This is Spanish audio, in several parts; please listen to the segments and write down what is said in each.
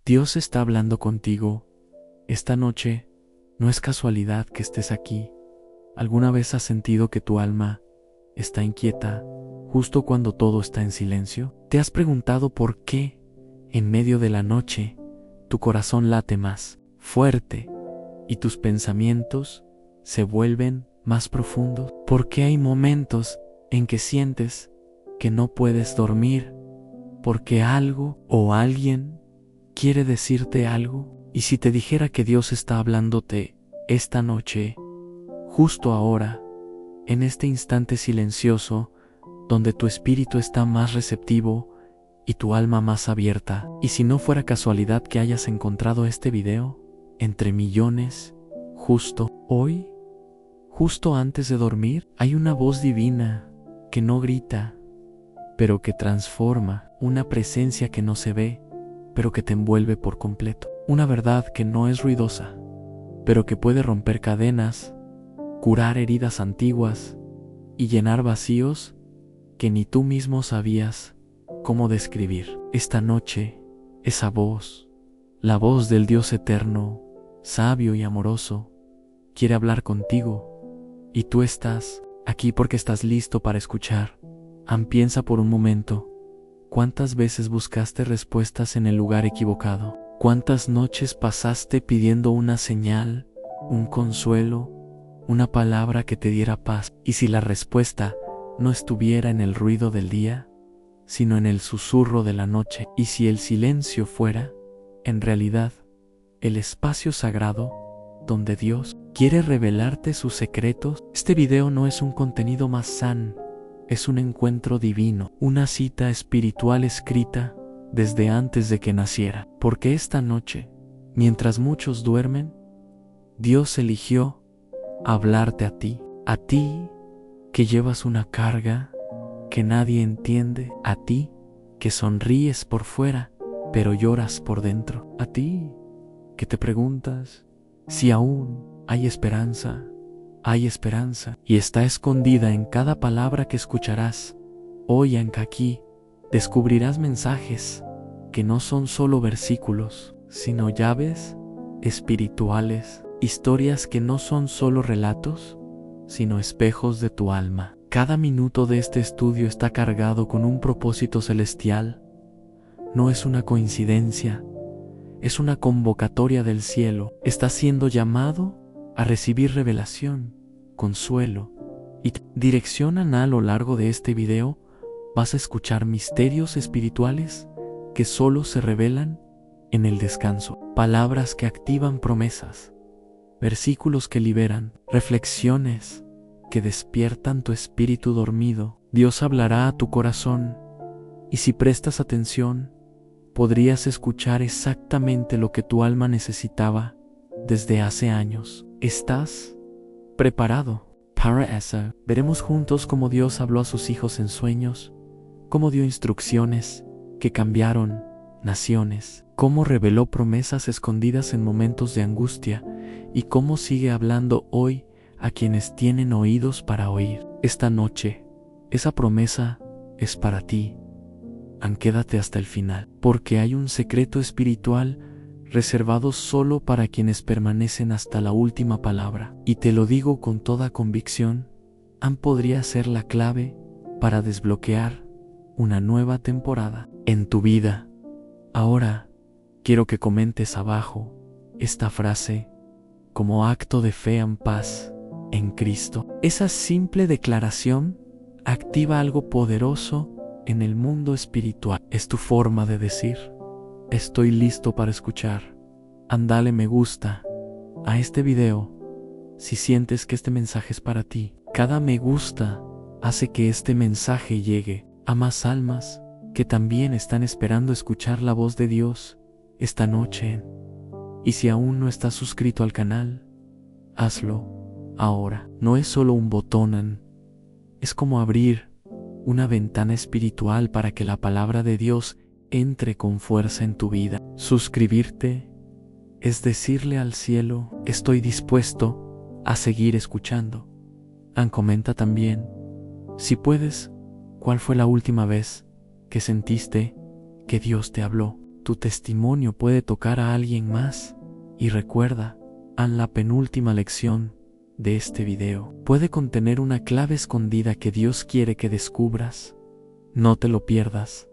Dios está hablando contigo. Esta noche no es casualidad que estés aquí. ¿Alguna vez has sentido que tu alma está inquieta justo cuando todo está en silencio? ¿Te has preguntado por qué, en medio de la noche, tu corazón late más fuerte y tus pensamientos se vuelven más profundos? ¿Por qué hay momentos en que sientes que no puedes dormir porque algo o alguien quiere decirte algo? Y si te dijera que Dios está hablándote esta noche, justo ahora, en este instante silencioso, donde tu espíritu está más receptivo y tu alma más abierta. Y si no fuera casualidad que hayas encontrado este video entre millones, justo hoy, justo antes de dormir, hay una voz divina que no grita, pero que transforma, una presencia que no se ve, pero que te envuelve por completo. Una verdad que no es ruidosa, pero que puede romper cadenas, curar heridas antiguas y llenar vacíos que ni tú mismo sabías cómo describir. Esta noche, esa voz, la voz del Dios eterno, sabio y amoroso, quiere hablar contigo, y tú estás aquí porque estás listo para escuchar. Piensa por un momento, ¿cuántas veces buscaste respuestas en el lugar equivocado? ¿Cuántas noches pasaste pidiendo una señal, un consuelo, una palabra que te diera paz? Y si la respuesta no estuviera en el ruido del día, sino en el susurro de la noche, y si el silencio fuera, en realidad, el espacio sagrado donde Dios quiere revelarte sus secretos. Este video no es un contenido más sano, es un encuentro divino, una cita espiritual escrita desde antes de que naciera. Porque esta noche, mientras muchos duermen, Dios eligió hablarte a ti que llevas una carga que nadie entiende, a ti que sonríes por fuera, pero lloras por dentro, a ti que te preguntas si aún hay esperanza. Hay esperanza, y está escondida en cada palabra que escucharás. Hoy aquí descubrirás mensajes que no son solo versículos, sino llaves espirituales, historias que no son solo relatos, sino espejos de tu alma. Cada minuto de este estudio está cargado con un propósito celestial. No es una coincidencia, es una convocatoria del cielo. Estás siendo llamado a recibir revelación, consuelo y dirección. A lo largo de este video vas a escuchar misterios espirituales que solo se revelan en el descanso, palabras que activan promesas, versículos que liberan, reflexiones que despiertan tu espíritu dormido. Dios hablará a tu corazón, y si prestas atención, podrías escuchar exactamente lo que tu alma necesitaba desde hace años. ¿Estás preparado para eso? Veremos juntos cómo Dios habló a sus hijos en sueños, cómo dio instrucciones que cambiaron naciones, cómo reveló promesas escondidas en momentos de angustia y cómo sigue hablando hoy a quienes tienen oídos para oír. Esta noche, esa promesa es para ti. Quédate hasta el final, porque hay un secreto espiritual reservado solo para quienes permanecen hasta la última palabra. Y te lo digo con toda convicción, podría ser la clave para desbloquear una nueva temporada en tu vida. Ahora, quiero que comentes abajo esta frase como acto de fe en paz en Cristo. Esa simple declaración activa algo poderoso en el mundo espiritual. Es tu forma de decir: estoy listo para escuchar. Dale me gusta a este video si sientes que este mensaje es para ti. Cada me gusta hace que este mensaje llegue a más almas que también están esperando escuchar la voz de Dios esta noche. Y si aún no estás suscrito al canal, hazlo ahora. No es solo un botón, es como abrir una ventana espiritual para que la palabra de Dios entre con fuerza en tu vida. Suscribirte es decirle al cielo: estoy dispuesto a seguir escuchando. Comenta también, si puedes, cuál fue la última vez que sentiste que Dios te habló. tu testimonio puede tocar a alguien más. Y recuerda, la penúltima lección de este video puede contener una clave escondida que Dios quiere que descubras. No te lo pierdas.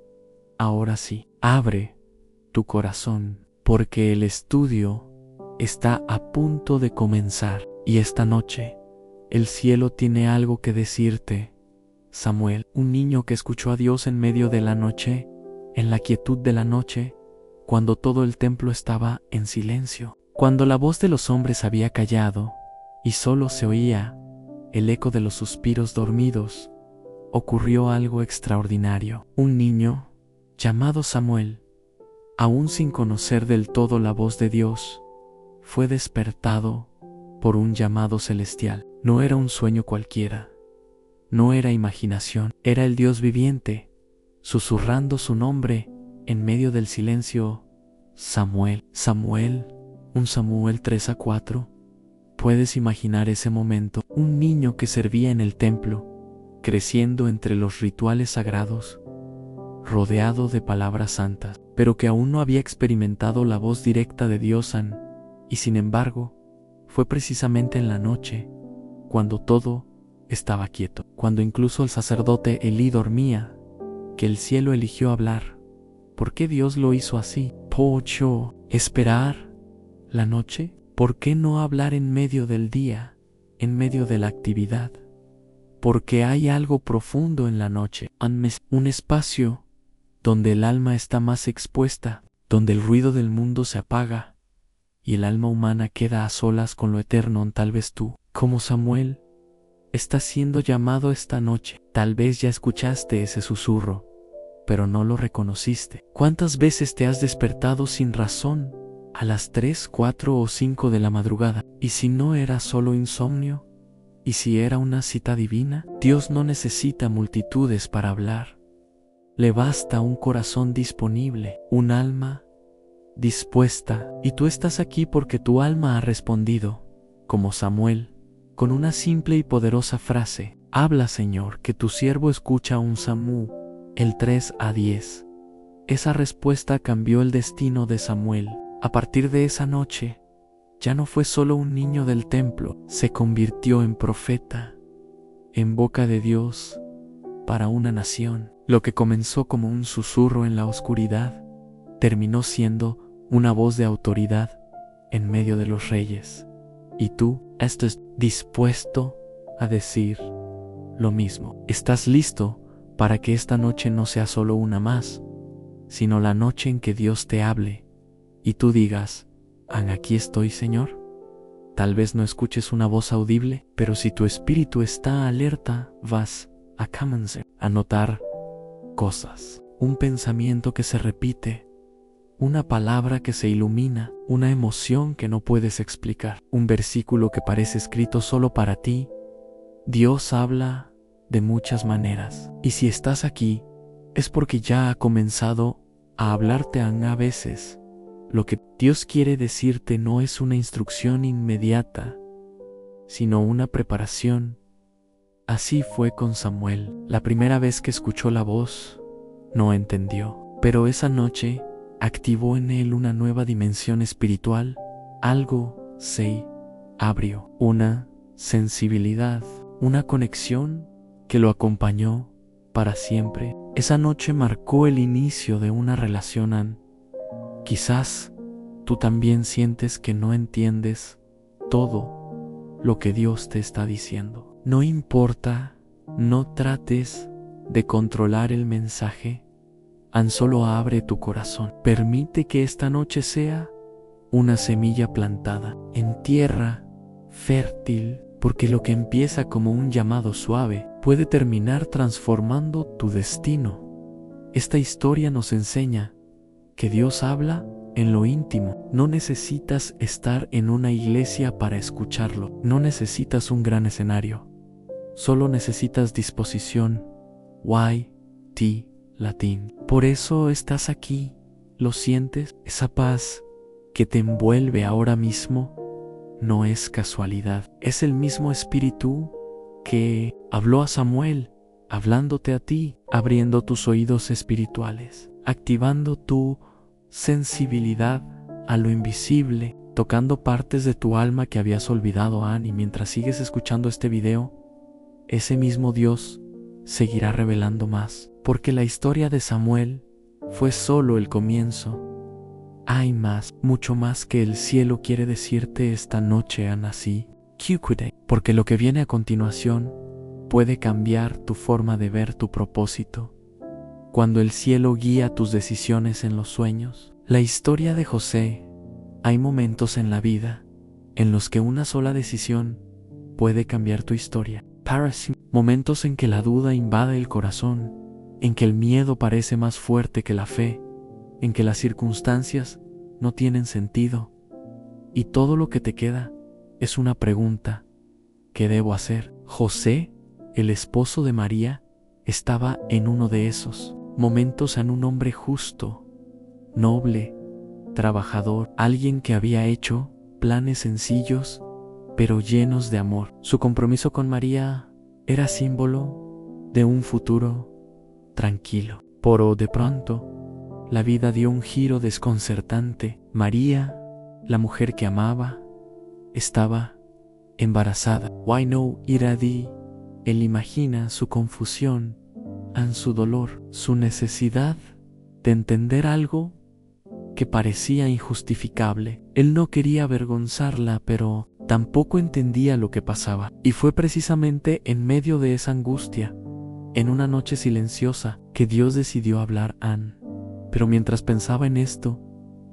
Ahora sí, abre tu corazón, porque el estudio está a punto de comenzar. Y esta noche, el cielo tiene algo que decirte. Samuel, un niño que escuchó a Dios en medio de la noche, en la quietud de la noche, cuando todo el templo estaba en silencio, cuando la voz de los hombres había callado y solo se oía el eco de los suspiros dormidos, ocurrió algo extraordinario. Un niño, llamado Samuel, aún sin conocer del todo la voz de Dios, fue despertado por un llamado celestial. No era un sueño cualquiera, no era imaginación, era el Dios viviente, susurrando su nombre en medio del silencio. Samuel, Samuel, un Samuel 3:4. Puedes imaginar ese momento, un niño que servía en el templo, creciendo entre los rituales sagrados, rodeado de palabras santas, pero que aún no había experimentado la voz directa de Dios. Y sin embargo, fue precisamente en la noche, cuando todo estaba quieto, cuando incluso el sacerdote Elí dormía, que el cielo eligió hablar. ¿Por qué Dios lo hizo así? Pocho, ¿esperar la noche? ¿Por qué no hablar en medio del día, en medio de la actividad? Porque hay algo profundo en la noche, un espacio donde el alma está más expuesta, donde el ruido del mundo se apaga y el alma humana queda a solas con lo eterno. Tal vez tú, como Samuel, estás siendo llamado esta noche. Tal vez ya escuchaste ese susurro, pero no lo reconociste. ¿Cuántas veces te has despertado sin razón a las 3, 4 o 5 de la madrugada? ¿Y si no era solo insomnio? ¿Y si era una cita divina? Dios no necesita multitudes para hablar. Le basta un corazón disponible, un alma dispuesta. Y tú estás aquí porque tu alma ha respondido, como Samuel, con una simple y poderosa frase: habla, Señor, que tu siervo escucha. Un Samuel, el 3:10. Esa respuesta cambió el destino de Samuel. A partir de esa noche, ya no fue solo un niño del templo, se convirtió en profeta, en boca de Dios, para una nación. Lo que comenzó como un susurro en la oscuridad, terminó siendo una voz de autoridad en medio de los reyes. Y tú estás dispuesto a decir lo mismo. ¿Estás listo para que esta noche no sea solo una más, sino la noche en que Dios te hable y tú digas: aquí estoy, Señor? Tal vez no escuches una voz audible, pero si tu espíritu está alerta, vas a comenzar a notar cosas. Un pensamiento que se repite, una palabra que se ilumina, una emoción que no puedes explicar, un versículo que parece escrito solo para ti. Dios habla de muchas maneras. Y si estás aquí, es porque ya ha comenzado a hablarte. A veces, lo que Dios quiere decirte no es una instrucción inmediata, sino una preparación. Así fue con Samuel. La primera vez que escuchó la voz, no entendió, pero esa noche activó en él una nueva dimensión espiritual. Algo se abrió, una sensibilidad, una conexión que lo acompañó para siempre. Esa noche marcó el inicio de una relación. Quizás tú también sientes que no entiendes todo lo que Dios te está diciendo. No importa, no trates de controlar el mensaje. Solo abre tu corazón. Permite que esta noche sea una semilla plantada en tierra fértil, porque lo que empieza como un llamado suave puede terminar transformando tu destino. Esta historia nos enseña que Dios habla en lo íntimo. No necesitas estar en una iglesia para escucharlo. No necesitas un gran escenario. Solo necesitas disposición. YT Latín. Por eso estás aquí. ¿Lo sientes? Esa paz que te envuelve ahora mismo no es casualidad. Es el mismo espíritu que habló a Samuel, hablándote a ti, abriendo tus oídos espirituales, activando tu sensibilidad a lo invisible, tocando partes de tu alma que habías olvidado, Anne, y mientras sigues escuchando este video, ese mismo Dios seguirá revelando más, porque la historia de Samuel fue solo el comienzo. Hay más, mucho más que el cielo quiere decirte esta noche, Anasi Kyukude, porque lo que viene a continuación puede cambiar tu forma de ver tu propósito. Cuando el cielo guía tus decisiones en los sueños. La historia de José. Hay momentos en la vida en los que una sola decisión puede cambiar tu historia. Momentos en que la duda invade el corazón, en que el miedo parece más fuerte que la fe, en que las circunstancias no tienen sentido y todo lo que te queda es una pregunta: ¿qué debo hacer? José, el esposo de María, estaba en uno de esos momentos, en un hombre justo, noble, trabajador, alguien que había hecho planes sencillos pero llenos de amor. Su compromiso con María era símbolo de un futuro tranquilo. Pero de pronto, la vida dio un giro desconcertante. María, la mujer que amaba, estaba embarazada. Why no iradi? Él imagina su confusión, su dolor, su necesidad de entender algo que parecía injustificable. Él no quería avergonzarla, pero tampoco entendía lo que pasaba. Y fue precisamente en medio de esa angustia, en una noche silenciosa, que Dios decidió hablar a Anne. Pero mientras pensaba en esto,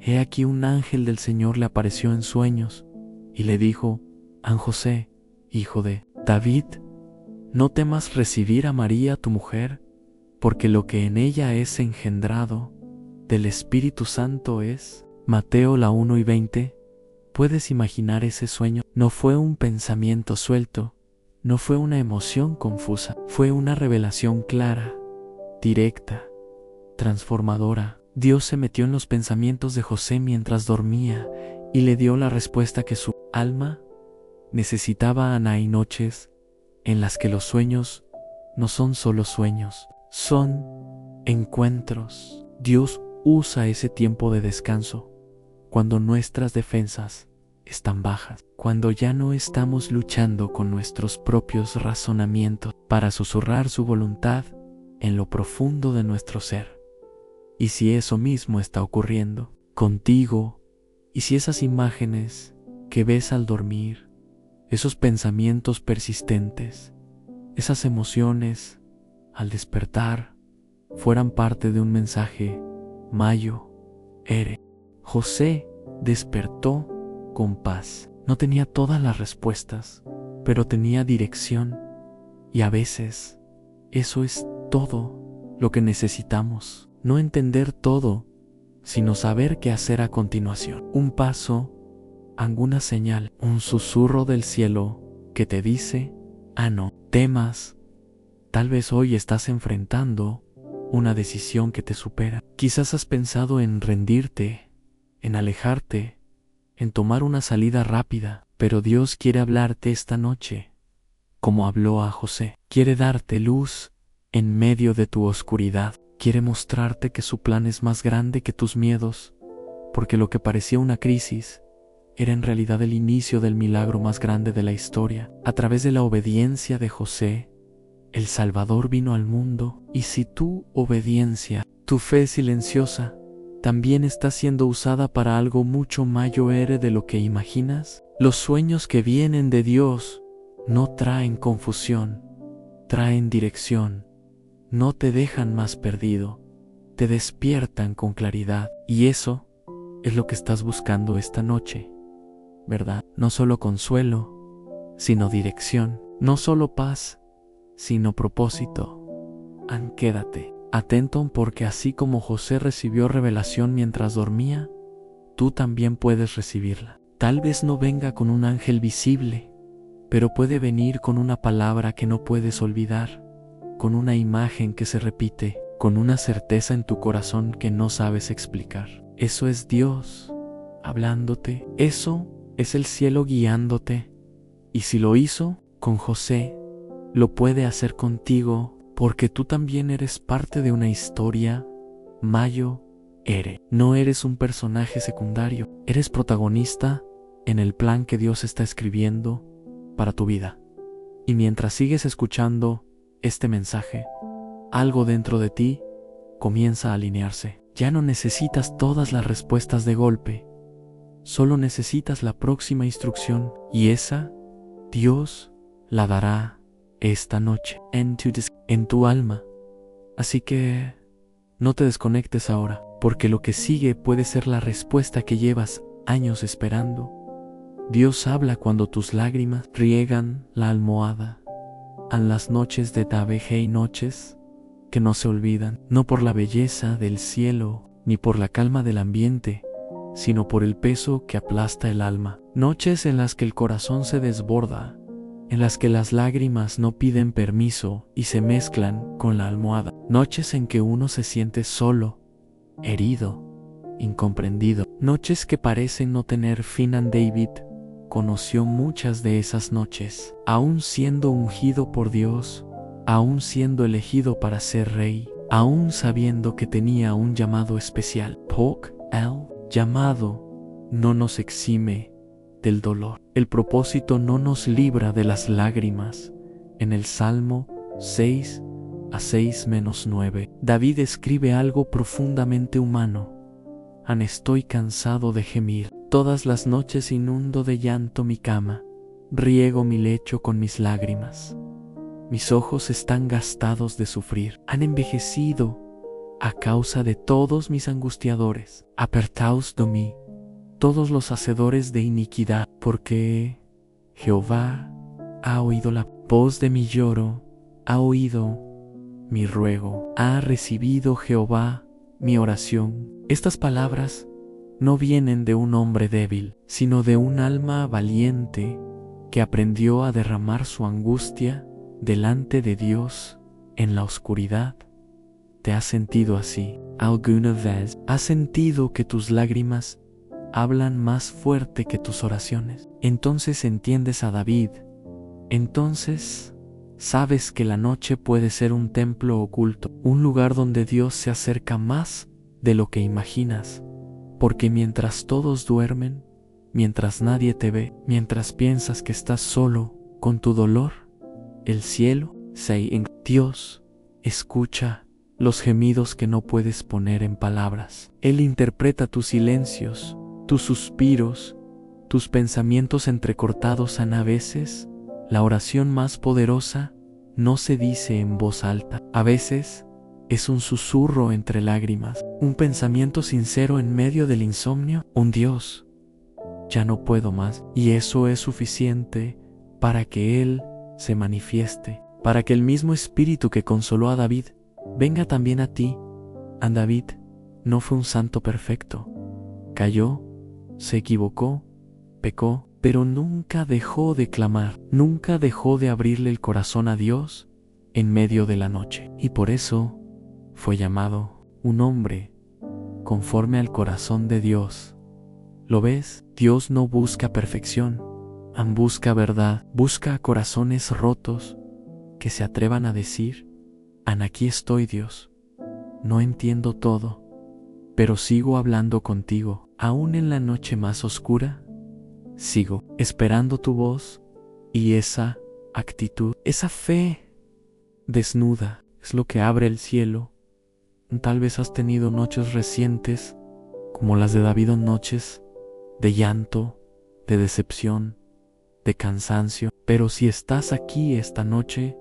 he aquí un ángel del Señor le apareció en sueños y le dijo: An José, hijo de David, no temas recibir a María tu mujer, porque lo que en ella es engendrado del Espíritu Santo es. Mateo 1:20. ¿Puedes imaginar ese sueño? No fue un pensamiento suelto, no fue una emoción confusa, fue una revelación clara, directa, transformadora. Dios se metió en los pensamientos de José mientras dormía y le dio la respuesta que su alma necesitaba. Hay noches en las que los sueños no son solo sueños, son encuentros. Dios usa ese tiempo de descanso cuando nuestras defensas están bajas, cuando ya no estamos luchando con nuestros propios razonamientos, para susurrar su voluntad en lo profundo de nuestro ser. Y si eso mismo está ocurriendo contigo, y si esas imágenes que ves al dormir, esos pensamientos persistentes, esas emociones al despertar, fueran parte de un mensaje, Mayo, Ere. José despertó con paz. No tenía todas las respuestas, pero tenía dirección. Y a veces, eso es todo lo que necesitamos. No entender todo, sino saber qué hacer a continuación. Un paso, alguna señal, un susurro del cielo que te dice: no temas. Tal vez hoy estás enfrentando una decisión que te supera. Quizás has pensado en rendirte, en alejarte, en tomar una salida rápida, pero Dios quiere hablarte esta noche, como habló a José. Quiere darte luz en medio de tu oscuridad. Quiere mostrarte que su plan es más grande que tus miedos, porque lo que parecía una crisis era en realidad el inicio del milagro más grande de la historia. A través de la obediencia de José, el Salvador vino al mundo. Y si tu obediencia, tu fe silenciosa, también está siendo usada para algo mucho mayor de lo que imaginas, los sueños que vienen de Dios no traen confusión, traen dirección, no te dejan más perdido, te despiertan con claridad. Y eso es lo que estás buscando esta noche, ¿verdad? No solo consuelo, sino dirección, no solo paz, sino propósito. Quédate atento, porque así como José recibió revelación mientras dormía, tú también puedes recibirla. Tal vez no venga con un ángel visible, pero puede venir con una palabra que no puedes olvidar, con una imagen que se repite, con una certeza en tu corazón que no sabes explicar. Eso es Dios hablándote, eso es el cielo guiándote. Y si lo hizo con José, lo puede hacer contigo, porque tú también eres parte de una historia, Mayo, No eres un personaje secundario, eres protagonista en el plan que Dios está escribiendo para tu vida. Y mientras sigues escuchando este mensaje, algo dentro de ti comienza a alinearse. Ya no necesitas todas las respuestas de golpe, solo necesitas la próxima instrucción, y esa Dios la dará esta noche en tu alma. Así que no te desconectes ahora, porque lo que sigue puede ser la respuesta que llevas años esperando. Dios habla cuando tus lágrimas riegan la almohada. En las noches de Tabejé, noches que no se olvidan, no por la belleza del cielo ni por la calma del ambiente, sino por el peso que aplasta el alma. Noches en las que el corazón se desborda, en las que las lágrimas no piden permiso y se mezclan con la almohada. Noches en que uno se siente solo, herido, incomprendido. Noches que parecen no tener fin. David conoció muchas de esas noches, aún siendo ungido por Dios, aún siendo elegido para ser rey, aún sabiendo que tenía un llamado especial. El llamado no nos exime del dolor. El propósito no nos libra de las lágrimas. En el Salmo 6 a 6-9, David escribe algo profundamente humano. Estoy cansado de gemir. Todas las noches inundo de llanto mi cama. Riego mi lecho con mis lágrimas. Mis ojos están gastados de sufrir. Han envejecido a causa de todos mis angustiadores. Apartaos de mí, todos los hacedores de iniquidad, porque Jehová ha oído la voz de mi lloro, ha oído mi ruego, ha recibido Jehová mi oración. Estas palabras no vienen de un hombre débil, sino de un alma valiente que aprendió a derramar su angustia delante de Dios en la oscuridad. ¿Te has sentido así alguna vez? ¿Has sentido que tus lágrimas hablan más fuerte que tus oraciones? Entonces entiendes a David. Entonces sabes que la noche puede ser un templo oculto, un lugar donde Dios se acerca más de lo que imaginas, porque mientras todos duermen, mientras nadie te ve, mientras piensas que estás solo con tu dolor, el cielo Dios escucha los gemidos que no puedes poner en palabras. Él interpreta tus silencios, tus suspiros, tus pensamientos entrecortados. A veces, la oración más poderosa no se dice en voz alta. A veces, es un susurro entre lágrimas, un pensamiento sincero en medio del insomnio. Un Dios, ya no puedo más. Y eso es suficiente para que Él se manifieste, para que el mismo Espíritu que consoló a David venga también a ti. David no fue un santo perfecto. Cayó, se equivocó, pecó, pero nunca dejó de clamar, nunca dejó de abrirle el corazón a Dios en medio de la noche. Y por eso fue llamado un hombre conforme al corazón de Dios. ¿Lo ves? Dios no busca perfección, busca verdad, busca corazones rotos que se atrevan a decir: aquí estoy, Dios. No entiendo todo, pero sigo hablando contigo. Aún en la noche más oscura, sigo esperando tu voz. Y esa actitud, esa fe desnuda, es lo que abre el cielo. Tal vez has tenido noches recientes, como las de David, noches de llanto, de decepción, de cansancio. Pero si estás aquí esta noche,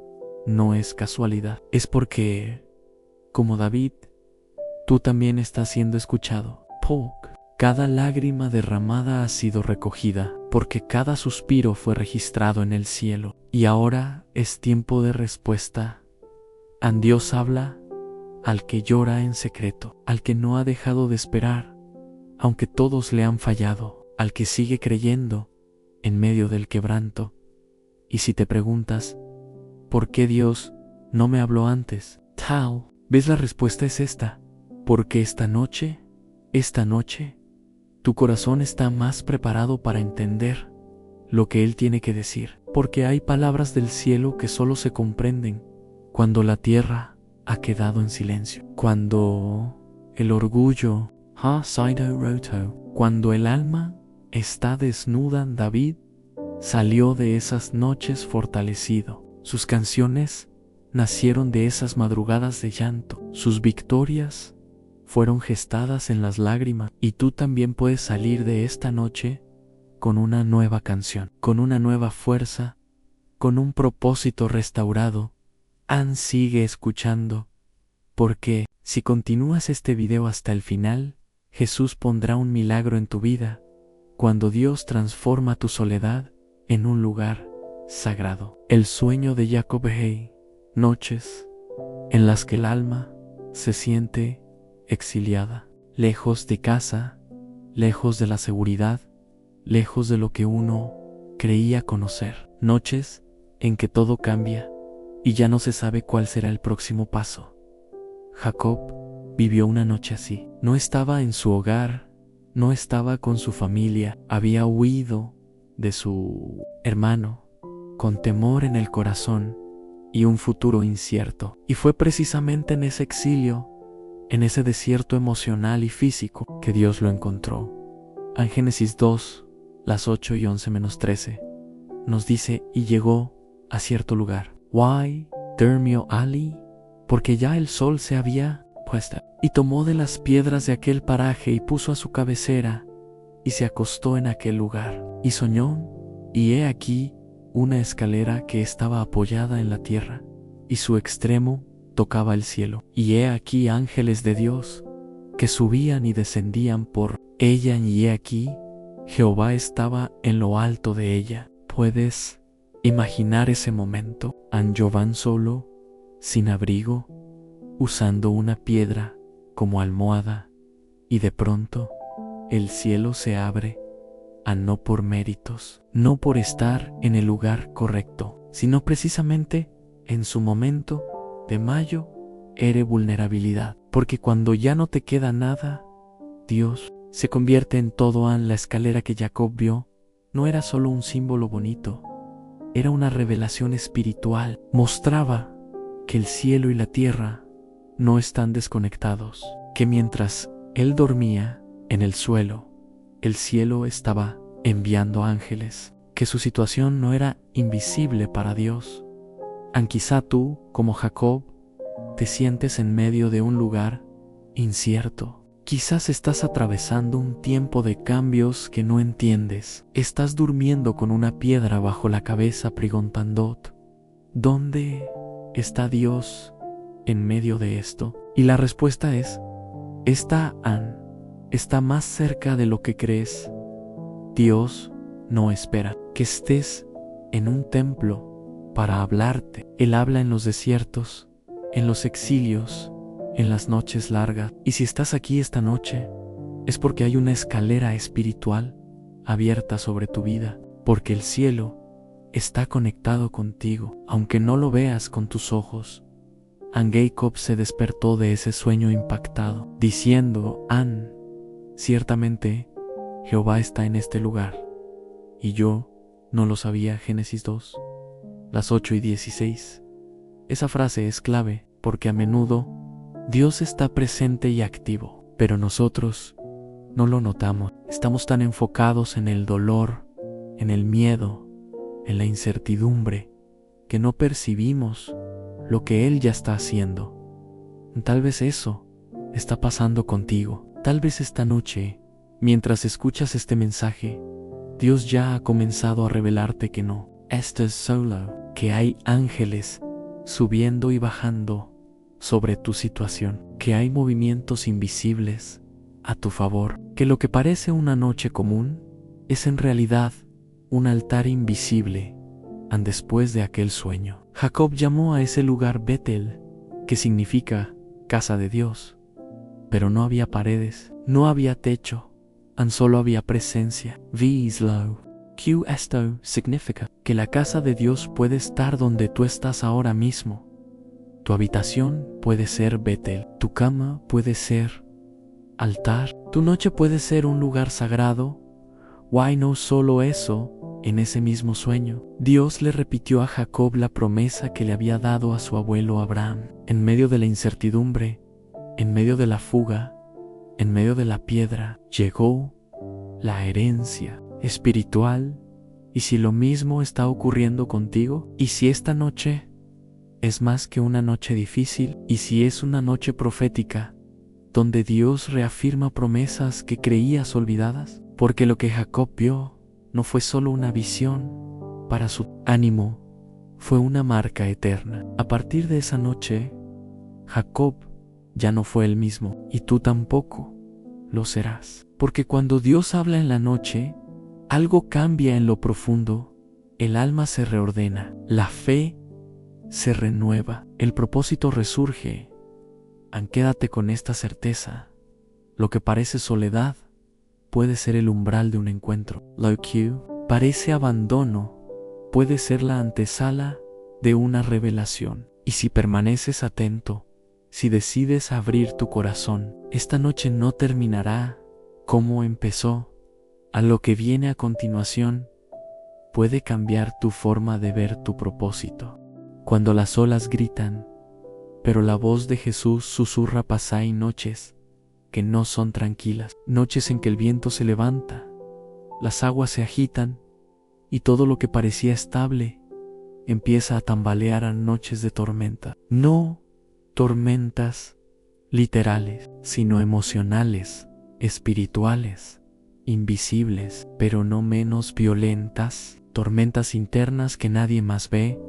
no es casualidad. Es porque, como David, tú también estás siendo escuchado. Cada lágrima derramada ha sido recogida, porque cada suspiro fue registrado en el cielo. Y ahora es tiempo de respuesta. Dios habla al que llora en secreto, al que no ha dejado de esperar, aunque todos le han fallado, al que sigue creyendo en medio del quebranto. Y si te preguntas, ¿por qué Dios no me habló antes? ¿Ves? La respuesta es esta: porque esta noche, tu corazón está más preparado para entender lo que Él tiene que decir. Porque hay palabras del cielo que solo se comprenden cuando la tierra ha quedado en silencio. Cuando el orgullo, ha sido roto. Cuando el alma está desnuda, David salió de esas noches fortalecido. Sus canciones nacieron de esas madrugadas de llanto. Sus victorias fueron gestadas en las lágrimas. Y tú también puedes salir de esta noche con una nueva canción, con una nueva fuerza, con un propósito restaurado. Sigue escuchando, porque si continúas este video hasta el final, Jesús pondrá un milagro en tu vida cuando Dios transforma tu soledad en un lugar sagrado. El sueño de Jacob Hay, noches en las que el alma se siente exiliada, lejos de casa, lejos de la seguridad, lejos de lo que uno creía conocer. Noches en que todo cambia y ya no se sabe cuál será el próximo paso. Jacob vivió una noche así. No estaba en su hogar, no estaba con su familia, había huido de su hermano, con temor en el corazón y un futuro incierto. Y fue precisamente en ese exilio, en ese desierto emocional y físico, que Dios lo encontró. En Génesis 2, las 8 y 11 menos 13, nos dice: y llegó a cierto lugar. Why durmió Ali? Porque ya el sol se había puesto. Y tomó de las piedras de aquel paraje y puso a su cabecera, y se acostó en aquel lugar. Y soñó, y he aquí una escalera que estaba apoyada en la tierra, y su extremo tocaba el cielo. Y he aquí ángeles de Dios, que subían y descendían por ella, y he aquí Jehová estaba en lo alto de ella. ¿Puedes imaginar ese momento? Jovan solo, sin abrigo, usando una piedra como almohada, y de pronto el cielo se abre, no por méritos, no por estar en el lugar correcto, sino precisamente en su momento de mayo era vulnerabilidad, porque cuando ya no te queda nada, Dios se convierte en todo. La escalera que Jacob vio no era solo un símbolo bonito, era una revelación espiritual. Mostraba que el cielo y la tierra no están desconectados, que mientras él dormía en el suelo, el cielo estaba enviando ángeles, que su situación no era invisible para Dios. Quizá tú, como Jacob, te sientes en medio de un lugar incierto. Quizás estás atravesando un tiempo de cambios que no entiendes. Estás durmiendo con una piedra bajo la cabeza preguntando: ¿dónde está Dios en medio de esto? Y la respuesta es: está más cerca de lo que crees. Dios no espera que estés en un templo para hablarte. Él habla en los desiertos, en los exilios, en las noches largas. Y si estás aquí esta noche, es porque hay una escalera espiritual abierta sobre tu vida, porque el cielo está conectado contigo, aunque no lo veas con tus ojos. Jacob se despertó de ese sueño impactado, diciendo: ciertamente Jehová está en este lugar. Y yo no lo sabía. Génesis 2, las 8 y 16. Esa frase es clave, porque a menudo Dios está presente y activo, pero nosotros no lo notamos. Estamos tan enfocados en el dolor, en el miedo, en la incertidumbre, que no percibimos lo que Él ya está haciendo. Tal vez eso está pasando contigo. Tal vez esta noche, mientras escuchas este mensaje, Dios ya ha comenzado a revelarte que no estás solo, que hay ángeles subiendo y bajando sobre tu situación, que hay movimientos invisibles a tu favor, que lo que parece una noche común es en realidad un altar invisible después de aquel sueño. Jacob llamó a ese lugar Betel, que significa casa de Dios, pero no había paredes, no había techo, solo había presencia. Vislo, que esto significa que la casa de Dios puede estar donde tú estás ahora mismo. Tu habitación puede ser Betel, tu cama puede ser altar, tu noche puede ser un lugar sagrado. Why no solo eso, en ese mismo sueño, Dios le repitió a Jacob la promesa que le había dado a su abuelo Abraham. En medio de la incertidumbre, en medio de la fuga, en medio de la piedra llegó la herencia espiritual. ¿Y si lo mismo está ocurriendo contigo? ¿Y si esta noche es más que una noche difícil? ¿Y si es una noche profética, donde Dios reafirma promesas que creías olvidadas? Porque lo que Jacob vio no fue solo una visión para su ánimo, fue una marca eterna. A partir de esa noche, Jacob ya no fue el mismo, y tú tampoco lo serás. Porque cuando Dios habla en la noche, algo cambia en lo profundo, el alma se reordena, la fe se renueva, el propósito resurge. Quédate con esta certeza: lo que parece soledad puede ser el umbral de un encuentro. Lo que parece abandono puede ser la antesala de una revelación. Y si permaneces atento, si decides abrir tu corazón, esta noche no terminará como empezó. A lo que viene a continuación puede cambiar tu forma de ver tu propósito. Cuando las olas gritan, pero la voz de Jesús susurra, hay noches que no son tranquilas, noches en que el viento se levanta, las aguas se agitan y todo lo que parecía estable empieza a tambalear, noches de tormenta. No tormentas literales, sino emocionales, espirituales, invisibles, pero no menos violentas, tormentas internas que nadie más ve,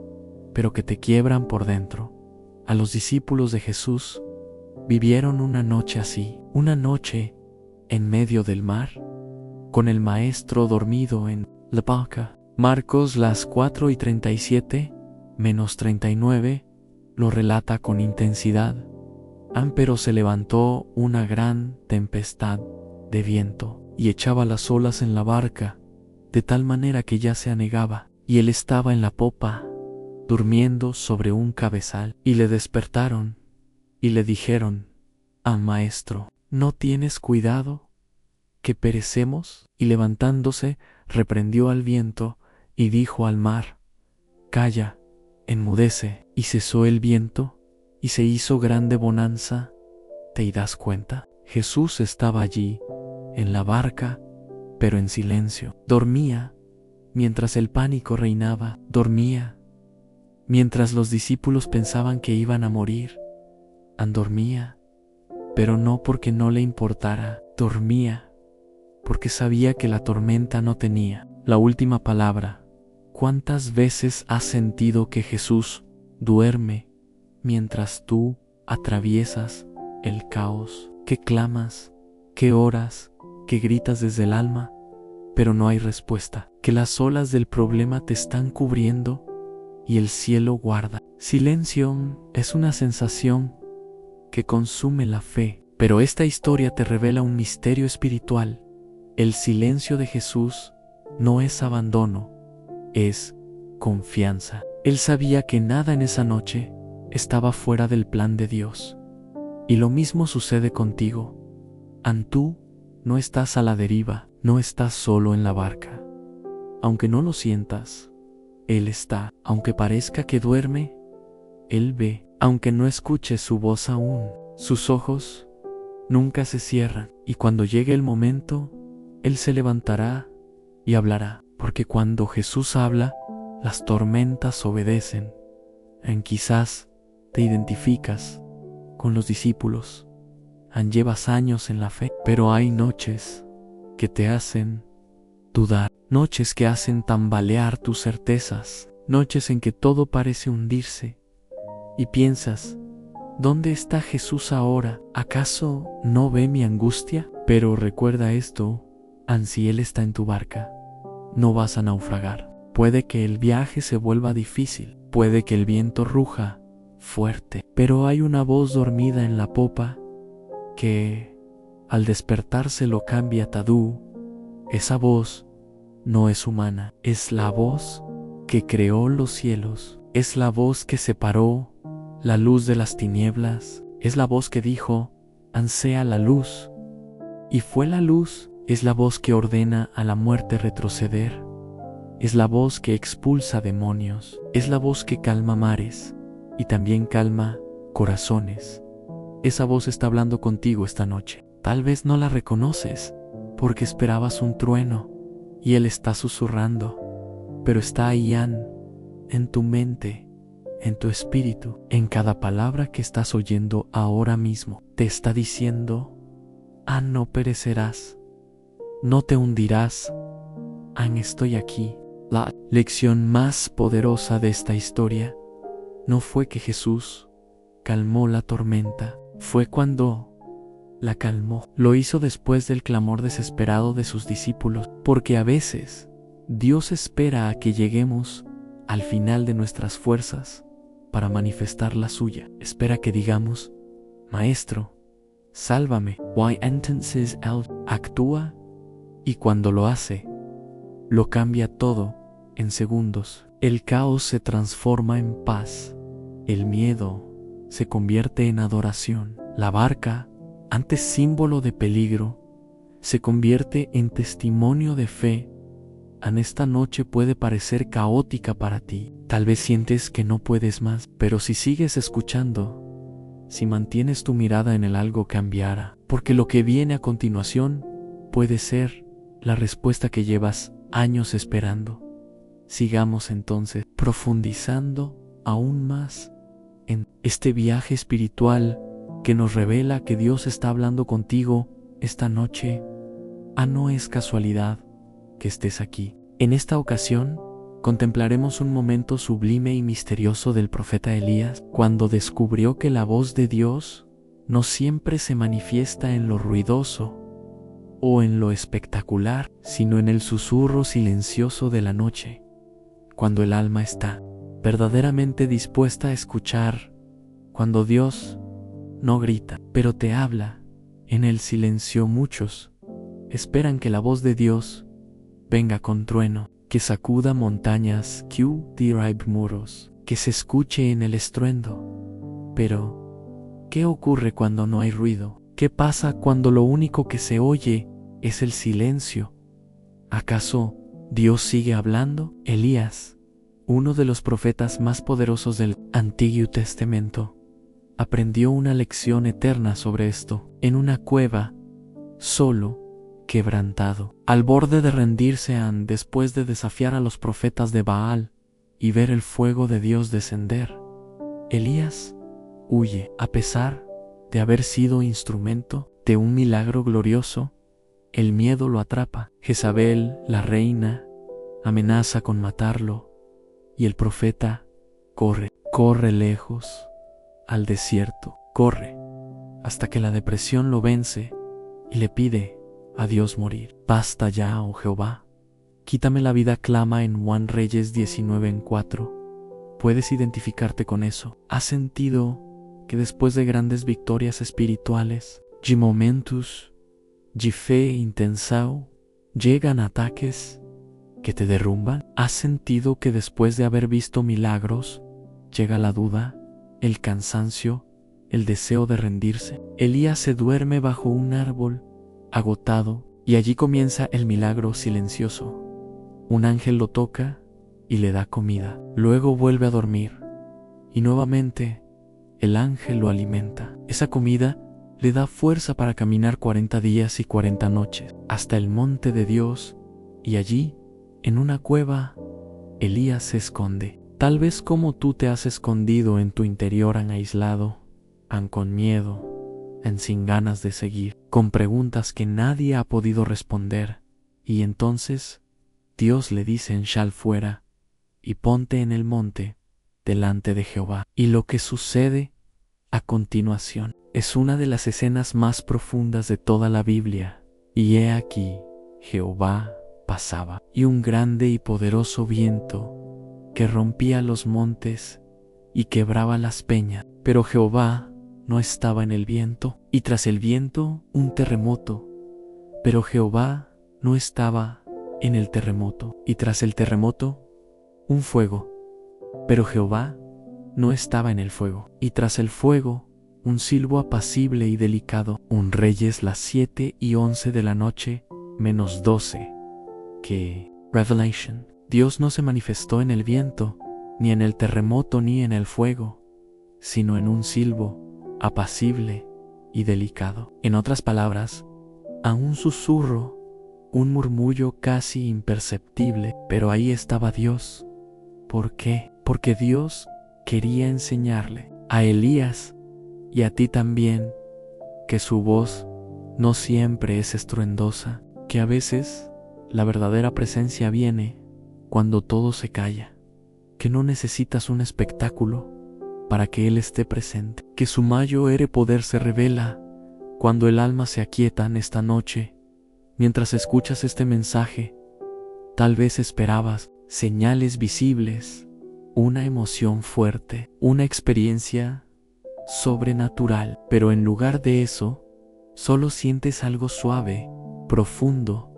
pero que te quiebran por dentro. A los discípulos de Jesús vivieron una noche así, una noche en medio del mar, con el maestro dormido en la barca. Marcos las 4:37-39 lo relata con intensidad. Pero se levantó una gran tempestad de viento y echaba las olas en la barca, de tal manera que ya se anegaba, y él estaba en la popa, durmiendo sobre un cabezal. Y le despertaron y le dijeron: Maestro, ¿no tienes cuidado que perecemos? Y levantándose, reprendió al viento y dijo al mar: Calla, enmudece. Y cesó el viento y se hizo grande bonanza. ¿Te das cuenta? Jesús estaba allí, en la barca, pero en silencio. Dormía mientras el pánico reinaba. Dormía mientras los discípulos pensaban que iban a morir. Dormía, pero no porque no le importara. Dormía porque sabía que la tormenta no tenía la última palabra. ¿Cuántas veces has sentido que Jesús duerme mientras tú atraviesas el caos? Que clamas, que oras, que gritas desde el alma, pero no hay respuesta. Que las olas del problema te están cubriendo y el cielo guarda. Silencio es una sensación que consume la fe, pero esta historia te revela un misterio espiritual. El silencio de Jesús no es abandono, es confianza. Él sabía que nada en esa noche estaba fuera del plan de Dios. Y lo mismo sucede contigo. Tú no estás a la deriva, no estás solo en la barca. Aunque no lo sientas, Él está. Aunque parezca que duerme, Él ve. Aunque no escuches su voz aún, sus ojos nunca se cierran. Y cuando llegue el momento, Él se levantará y hablará. Porque cuando Jesús habla, las tormentas obedecen. Quizás te identificas con los discípulos. Llevas años en la fe, pero hay noches que te hacen dudar, noches que hacen tambalear tus certezas, noches en que todo parece hundirse y piensas: ¿dónde está Jesús ahora? ¿Acaso no ve mi angustia? Pero recuerda esto: si Él está en tu barca, no vas a naufragar. Puede que el viaje se vuelva difícil, puede que el viento ruja fuerte, pero hay una voz dormida en la popa que, al despertarse, lo cambia todo. Esa voz no es humana, es la voz que creó los cielos, es la voz que separó la luz de las tinieblas, es la voz que dijo: sea la luz, y fue la luz. Es la voz que ordena a la muerte retroceder, es la voz que expulsa demonios, es la voz que calma mares y también calma corazones. Esa voz está hablando contigo esta noche. Tal vez no la reconoces porque esperabas un trueno y Él está susurrando, pero está ahí en tu mente, en tu espíritu, en cada palabra que estás oyendo ahora mismo. Te está diciendo: no perecerás, no te hundirás, estoy aquí. La lección más poderosa de esta historia no fue que Jesús calmó la tormenta, fue cuando la calmó. Lo hizo después del clamor desesperado de sus discípulos, porque a veces Dios espera a que lleguemos al final de nuestras fuerzas para manifestar la suya. Espera que digamos: Maestro, sálvame. Why entonces Él actúa, y cuando lo hace, lo cambia todo en segundos. El caos se transforma en paz, el miedo se convierte en adoración, la barca, antes símbolo de peligro, se convierte en testimonio de fe. Esta noche puede parecer caótica para ti. Tal vez sientes que no puedes más, pero si sigues escuchando, si mantienes tu mirada en el algo cambiará, porque lo que viene a continuación puede ser la respuesta que llevas años esperando. Sigamos entonces profundizando aún más en este viaje espiritual que nos revela que Dios está hablando contigo esta noche. No es casualidad que estés aquí. En esta ocasión, contemplaremos un momento sublime y misterioso del profeta Elías, cuando descubrió que la voz de Dios no siempre se manifiesta en lo ruidoso o en lo espectacular, sino en el susurro silencioso de la noche, cuando el alma está verdaderamente dispuesta a escuchar, cuando Dios no grita, pero te habla en el silencio. Muchos esperan que la voz de Dios venga con trueno, que sacuda montañas, que derribe muros, que se escuche en el estruendo. Pero, ¿qué ocurre cuando no hay ruido? ¿Qué pasa cuando lo único que se oye es el silencio? ¿Acaso Dios sigue hablando? Elías, uno de los profetas más poderosos del Antiguo Testamento, aprendió una lección eterna sobre esto, en una cueva, solo, quebrantado, al borde de rendirse después de desafiar a los profetas de Baal y ver el fuego de Dios descender. Elías huye, a pesar de haber sido instrumento de un milagro glorioso. El miedo lo atrapa. Jezabel, la reina, amenaza con matarlo, y el profeta corre lejos, al desierto, corre, hasta que la depresión lo vence y le pide a Dios morir. Basta ya, oh Jehová, quítame la vida, clama en Juan Reyes 19:4. ¿Puedes identificarte con eso? ¿Has sentido que después de grandes victorias espirituales, de momentos de fe intensa, llegan ataques que te derrumban? ¿Has sentido que después de haber visto milagros, llega la duda, el cansancio, el deseo de rendirse? Elías se duerme bajo un árbol, agotado, y allí comienza el milagro silencioso. Un ángel lo toca y le da comida. Luego vuelve a dormir, y nuevamente el ángel lo alimenta. Esa comida le da fuerza para caminar 40 días y 40 noches hasta el monte de Dios, y allí, en una cueva, Elías se esconde. Tal vez como tú te has escondido en tu interior, aislado, con miedo, sin ganas de seguir, con preguntas que nadie ha podido responder. Y entonces Dios le dice: sal fuera y ponte en el monte delante de Jehová. Y lo que sucede a continuación es una de las escenas más profundas de toda la Biblia. Y he aquí, Jehová pasaba, y un grande y poderoso viento que rompía los montes y quebraba las peñas. Pero Jehová no estaba en el viento, y tras el viento un terremoto. Pero Jehová no estaba en el terremoto, y tras el terremoto un fuego. Pero Jehová no estaba en el fuego, y tras el fuego un silbo apacible y delicado. Un Reyes las 7:11 de la noche, -12. Que Revelation. Dios no se manifestó en el viento, ni en el terremoto, ni en el fuego, sino en un silbo apacible y delicado. En otras palabras, a un susurro, un murmullo casi imperceptible, pero ahí estaba Dios. ¿Por qué? Porque Dios quería enseñarle a Elías y a ti también que su voz no siempre es estruendosa, que a veces la verdadera presencia viene cuando todo se calla, que no necesitas un espectáculo para que Él esté presente, que su mayor poder se revela cuando el alma se aquieta en esta noche. Mientras escuchas este mensaje, tal vez esperabas señales visibles, una emoción fuerte, una experiencia sobrenatural, pero en lugar de eso, solo sientes algo suave, profundo,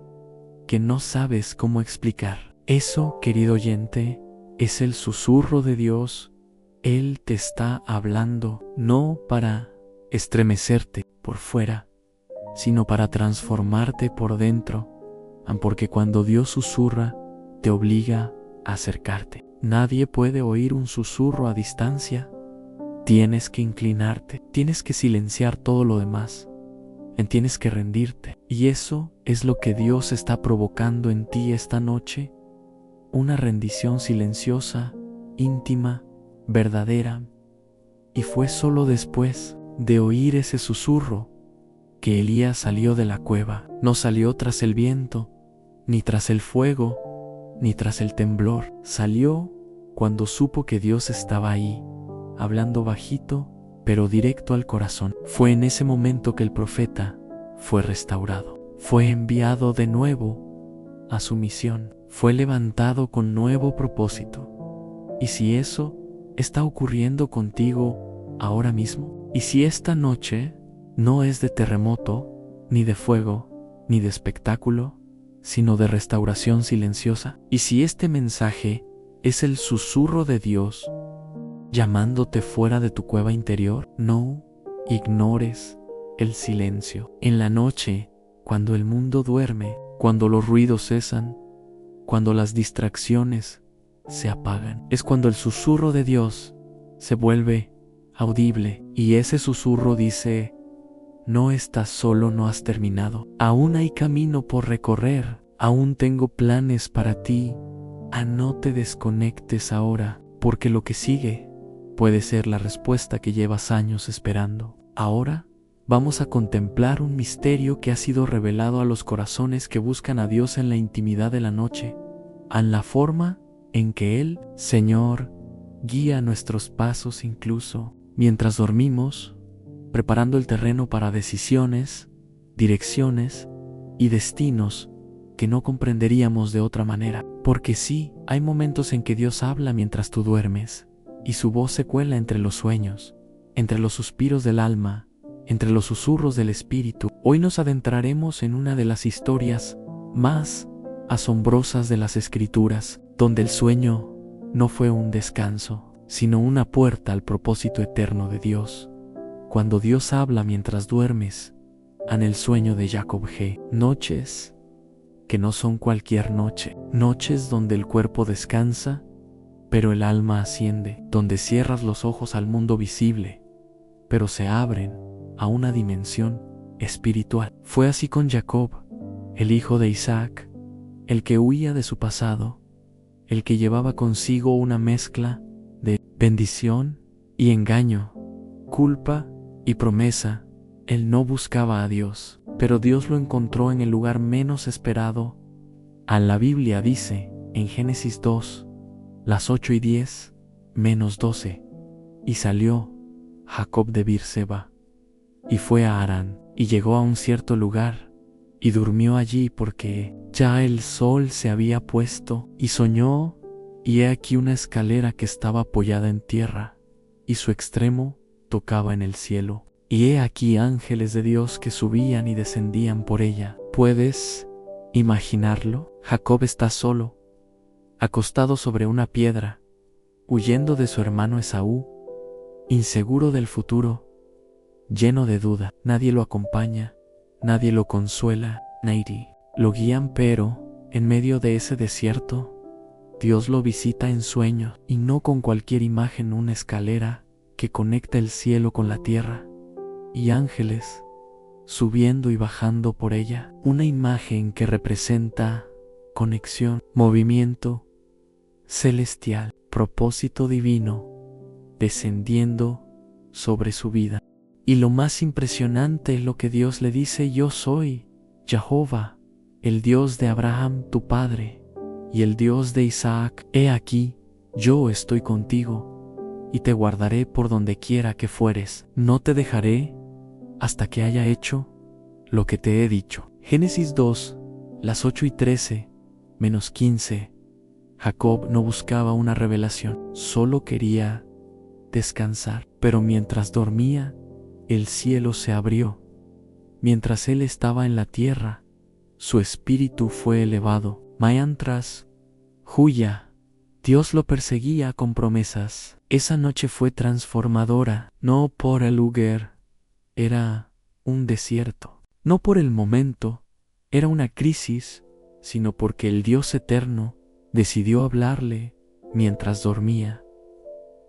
que no sabes cómo explicar. Eso, querido oyente, es el susurro de Dios. Él te está hablando, no para estremecerte por fuera, sino para transformarte por dentro, porque cuando Dios susurra, te obliga a acercarte. Nadie puede oír un susurro a distancia. Tienes que inclinarte, tienes que silenciar todo lo demás, tienes que rendirte. Y eso es lo que Dios está provocando en ti esta noche, una rendición silenciosa, íntima, verdadera. Y fue solo después de oír ese susurro que Elías salió de la cueva. No salió tras el viento, ni tras el fuego, ni tras el temblor. Salió cuando supo que Dios estaba ahí, hablando bajito, pero directo al corazón. Fue en ese momento que el profeta fue restaurado, fue enviado de nuevo a su misión, fue levantado con nuevo propósito. Y si eso está ocurriendo contigo ahora mismo, y si esta noche no es de terremoto, ni de fuego, ni de espectáculo, sino de restauración silenciosa, y si este mensaje es el susurro de Dios llamándote fuera de tu cueva interior, no ignores el silencio. En la noche, cuando el mundo duerme, cuando los ruidos cesan, cuando las distracciones se apagan, es cuando el susurro de Dios se vuelve audible, y ese susurro dice: no estás solo, no has terminado, aún hay camino por recorrer, aún tengo planes para ti. No te desconectes ahora, porque lo que sigue puede ser la respuesta que llevas años esperando. Ahora vamos a contemplar un misterio que ha sido revelado a los corazones que buscan a Dios en la intimidad de la noche, en la forma en que Él, Señor, guía nuestros pasos incluso mientras dormimos, preparando el terreno para decisiones, direcciones y destinos que no comprenderíamos de otra manera. Porque sí, hay momentos en que Dios habla mientras tú duermes, y su voz se cuela entre los sueños, entre los suspiros del alma, entre los susurros del espíritu. Hoy nos adentraremos en una de las historias más asombrosas de las Escrituras, donde el sueño no fue un descanso, sino una puerta al propósito eterno de Dios. Cuando Dios habla mientras duermes, en el sueño de Jacob G. Noches que no son cualquier noche, noches donde el cuerpo descansa, pero el alma asciende, donde cierras los ojos al mundo visible, pero se abren a una dimensión espiritual. Fue así con Jacob, el hijo de Isaac, el que huía de su pasado, el que llevaba consigo una mezcla de bendición y engaño, culpa y promesa. Él no buscaba a Dios, pero Dios lo encontró en el lugar menos esperado. La Biblia dice en Génesis 2, las 8:10, -12, y salió Jacob de Beerseba, y fue a Harán, y llegó a un cierto lugar, y durmió allí porque ya el sol se había puesto, y soñó, y he aquí una escalera que estaba apoyada en tierra, y su extremo tocaba en el cielo. Y he aquí ángeles de Dios que subían y descendían por ella. ¿Puedes imaginarlo? Jacob está solo, acostado sobre una piedra, huyendo de su hermano Esaú, inseguro del futuro, lleno de duda. Nadie lo acompaña, nadie lo consuela, nadie lo guían, pero en medio de ese desierto, Dios lo visita en sueños, y no con cualquier imagen, una escalera que conecta el cielo con la tierra. y ángeles subiendo y bajando por ella. Una imagen que representa conexión, movimiento celestial, propósito divino descendiendo sobre su vida. Y lo más impresionante es lo que Dios le dice: yo soy Jehová, el Dios de Abraham tu padre y el Dios de Isaac. He aquí, yo estoy contigo y te guardaré por donde quiera que fueres. No te dejaré hasta que haya hecho lo que te he dicho. Génesis 2, las 8:13, -15. Jacob no buscaba una revelación, solo quería descansar. Pero mientras dormía, el cielo se abrió. Mientras él estaba en la tierra, su espíritu fue elevado. Mientras huía, Dios lo perseguía con promesas. Esa noche fue transformadora, no por el lugar, era un desierto. No por el momento, era una crisis, sino porque el Dios eterno decidió hablarle mientras dormía.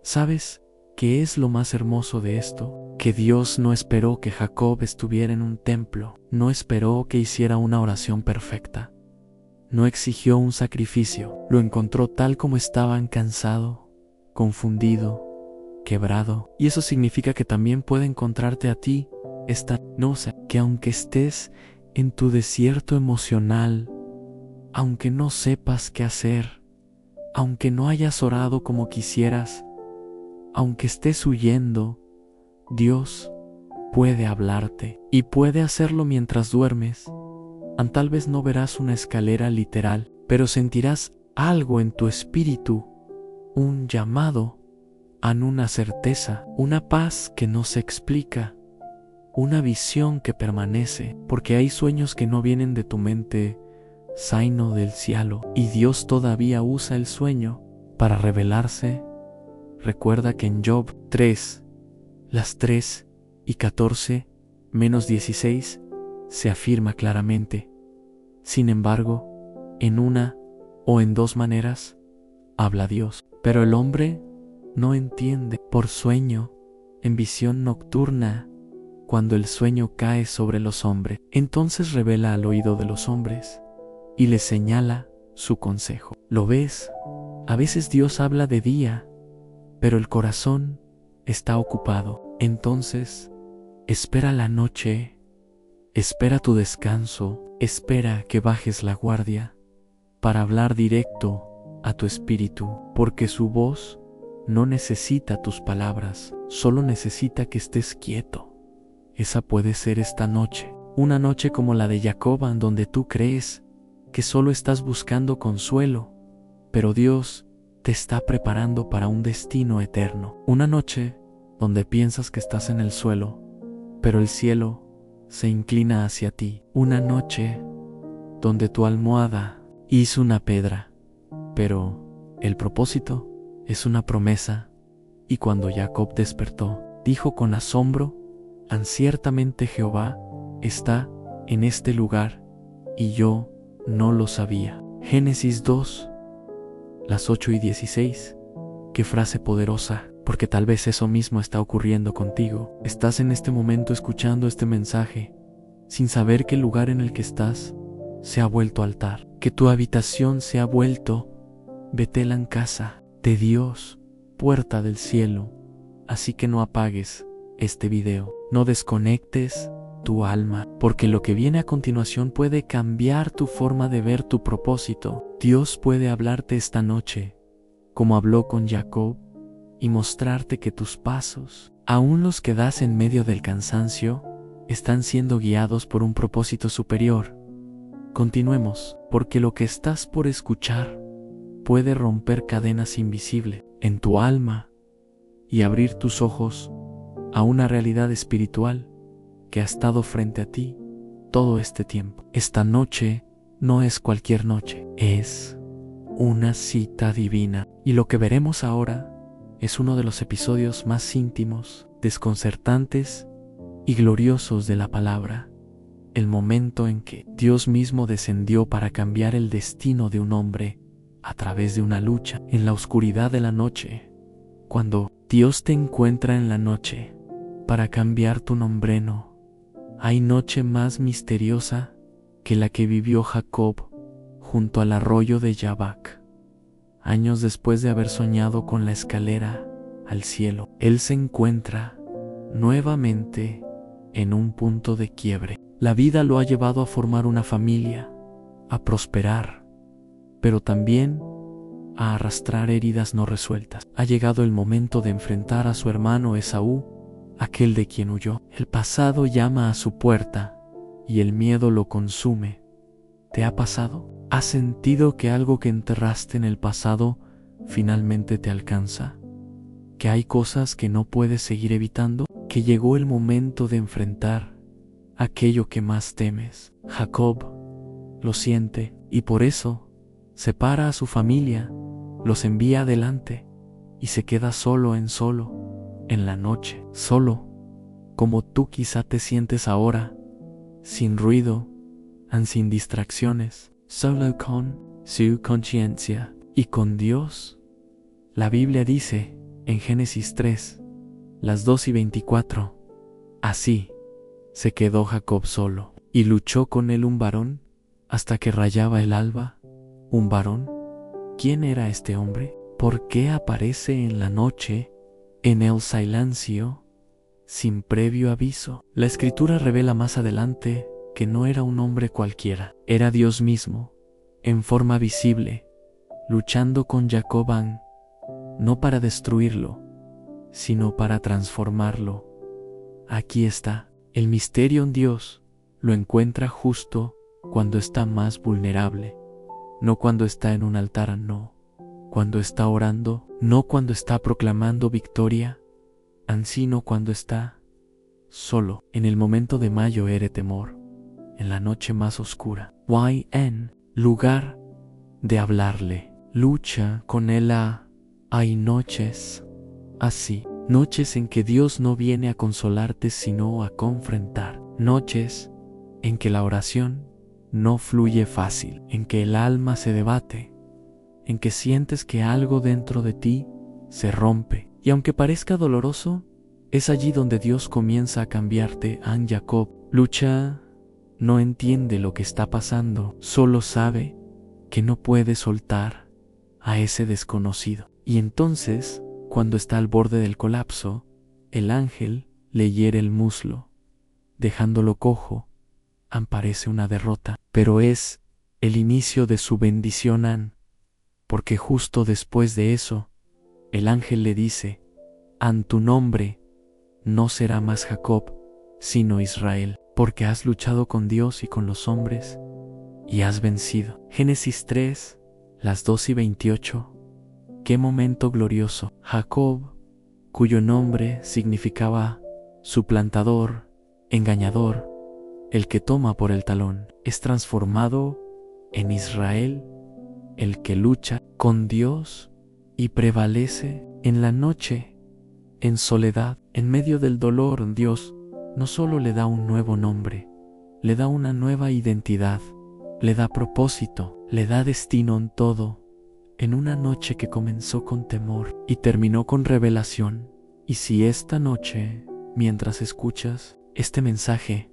¿Sabes qué es lo más hermoso de esto? Que Dios no esperó que Jacob estuviera en un templo, no esperó que hiciera una oración perfecta, no exigió un sacrificio, lo encontró tal como estaba, cansado, confundido, quebrado. Y eso significa que también puede encontrarte a ti esta noche, que aunque estés en tu desierto emocional, aunque no sepas qué hacer, aunque no hayas orado como quisieras, aunque estés huyendo, Dios puede hablarte y puede hacerlo mientras duermes. Tal vez no verás una escalera literal, pero sentirás algo en tu espíritu, un llamado a una certeza, una paz que no se explica, una visión que permanece, porque hay sueños que no vienen de tu mente, sino del cielo, y Dios todavía usa el sueño para revelarse. Recuerda que en Job 3, las 3:14, -16, se afirma claramente: sin embargo, en una o en dos maneras habla Dios, pero el hombre no entiende. Por sueño, en visión nocturna, cuando el sueño cae sobre los hombres, entonces revela al oído de los hombres y les señala su consejo. ¿Lo ves? A veces Dios habla de día, pero el corazón está ocupado. Entonces, espera la noche, espera tu descanso, espera que bajes la guardia para hablar directo a tu espíritu, porque su voz no necesita tus palabras, solo necesita que estés quieto. Esa puede ser esta noche, una noche como la de Jacob, en donde tú crees que solo estás buscando consuelo, pero Dios te está preparando para un destino eterno. Una noche donde piensas que estás en el suelo, pero el cielo se inclina hacia ti. Una noche donde tu almohada hizo una piedra, pero el propósito es una promesa. Y cuando Jacob despertó, dijo con asombro: ciertamente Jehová está en este lugar, y yo no lo sabía. Génesis 2, las 8:16. Qué frase poderosa, porque tal vez eso mismo está ocurriendo contigo. Estás en este momento escuchando este mensaje sin saber que el lugar en el que estás se ha vuelto altar, que tu habitación se ha vuelto Betel, en casa de Dios, puerta del cielo. Así que no apagues este video, no desconectes tu alma, porque lo que viene a continuación puede cambiar tu forma de ver tu propósito. Dios puede hablarte esta noche, como habló con Jacob, y mostrarte que tus pasos, aun los que das en medio del cansancio, están siendo guiados por un propósito superior. Continuemos, porque lo que estás por escuchar puede romper cadenas invisibles en tu alma y abrir tus ojos a una realidad espiritual que ha estado frente a ti todo este tiempo. Esta noche no es cualquier noche, es una cita divina. Y lo que veremos ahora es uno de los episodios más íntimos, desconcertantes y gloriosos de la palabra. El momento en que Dios mismo descendió para cambiar el destino de un hombre a través de una lucha en la oscuridad de la noche. Cuando Dios te encuentra en la noche, para cambiar tu nombre. No hay noche más misteriosa que la que vivió Jacob junto al arroyo de Jabbok. Años después de haber soñado con la escalera al cielo, él se encuentra nuevamente en un punto de quiebre. La vida lo ha llevado a formar una familia, a prosperar, pero también a arrastrar heridas no resueltas. Ha llegado el momento de enfrentar a su hermano Esaú, aquel de quien huyó. El pasado llama a su puerta y el miedo lo consume. ¿Te ha pasado? ¿Has sentido que algo que enterraste en el pasado finalmente te alcanza? ¿Que hay cosas que no puedes seguir evitando? ¿Que llegó el momento de enfrentar aquello que más temes? Jacob lo siente y por eso separa a su familia, los envía adelante y se queda solo en la noche, solo, como tú quizá te sientes ahora, sin ruido, sin distracciones, solo con su conciencia y con Dios. La Biblia dice en Génesis 3, las 2:24, así se quedó Jacob solo y luchó con él un varón hasta que rayaba el alba. ¿Un varón? ¿Quién era este hombre? ¿Por qué aparece en la noche, en el silencio, sin previo aviso? La escritura revela más adelante que no era un hombre cualquiera, era Dios mismo, en forma visible, luchando con Jacob, no para destruirlo, sino para transformarlo. Aquí está, el misterio en Dios lo encuentra justo cuando está más vulnerable, no cuando está en un altar, no, cuando está orando, no cuando está proclamando victoria, sino cuando está solo. En el momento de mayo ere temor, en la noche más oscura, en lugar de hablarle, lucha con él. Hay noches así, noches en que Dios no viene a consolarte sino a confrontar, noches en que la oración no fluye fácil, en que el alma se debate, en que sientes que algo dentro de ti se rompe, y aunque parezca doloroso, es allí donde Dios comienza a cambiarte. Jacob lucha, no entiende lo que está pasando, solo sabe que no puede soltar a ese desconocido. Y entonces, cuando está al borde del colapso, el ángel le hiere el muslo, dejándolo cojo. Parece una derrota, pero es el inicio de su bendición, porque justo después de eso, el ángel le dice, tu nombre no será más Jacob, sino Israel, porque has luchado con Dios y con los hombres, y has vencido. Génesis 3, las 2:28. Qué momento glorioso. Jacob, cuyo nombre significaba suplantador, engañador, el que toma por el talón, es transformado en Israel, el que lucha con Dios y prevalece en la noche, en soledad, en medio del dolor. Dios no solo le da un nuevo nombre, le da una nueva identidad, le da propósito, le da destino en todo, en una noche que comenzó con temor y terminó con revelación. Y si esta noche, mientras escuchas este mensaje,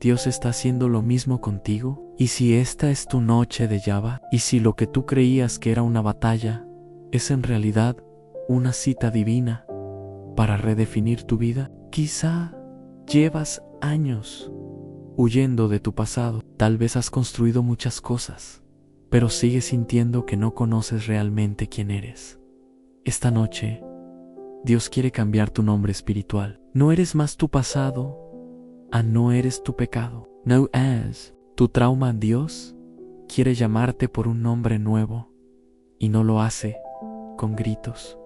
Dios está haciendo lo mismo contigo, y si esta es tu noche de Jabbok, y si lo que tú creías que era una batalla es en realidad una cita divina para redefinir tu vida, quizá llevas años huyendo de tu pasado, tal vez has construido muchas cosas, pero sigues sintiendo que no conoces realmente quién eres. Esta noche, Dios quiere cambiar tu nombre espiritual. No eres más tu pasado, no eres tu pecado. No es tu trauma. Dios quiere llamarte por un nombre nuevo, y no lo hace con gritos.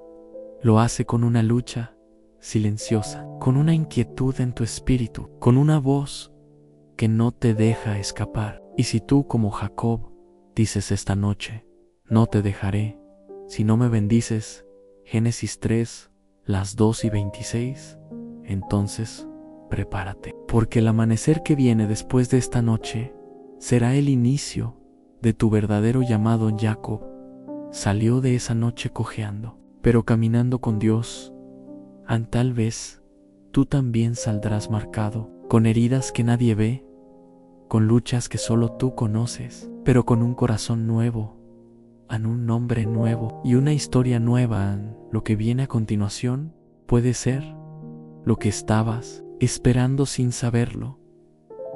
Lo hace con una lucha silenciosa, con una inquietud en tu espíritu, con una voz que no te deja escapar. Y si tú, como Jacob, dices esta noche, no te dejaré si no me bendices, Génesis 3, las 2:26, entonces prepárate, porque el amanecer que viene después de esta noche será el inicio de tu verdadero llamado. Jacob salió de esa noche cojeando, pero caminando con Dios. Tal vez tú también saldrás marcado, con heridas que nadie ve, con luchas que solo tú conoces, pero con un corazón nuevo, en un nombre nuevo y una historia nueva. Lo que viene a continuación puede ser lo que estabas esperando sin saberlo.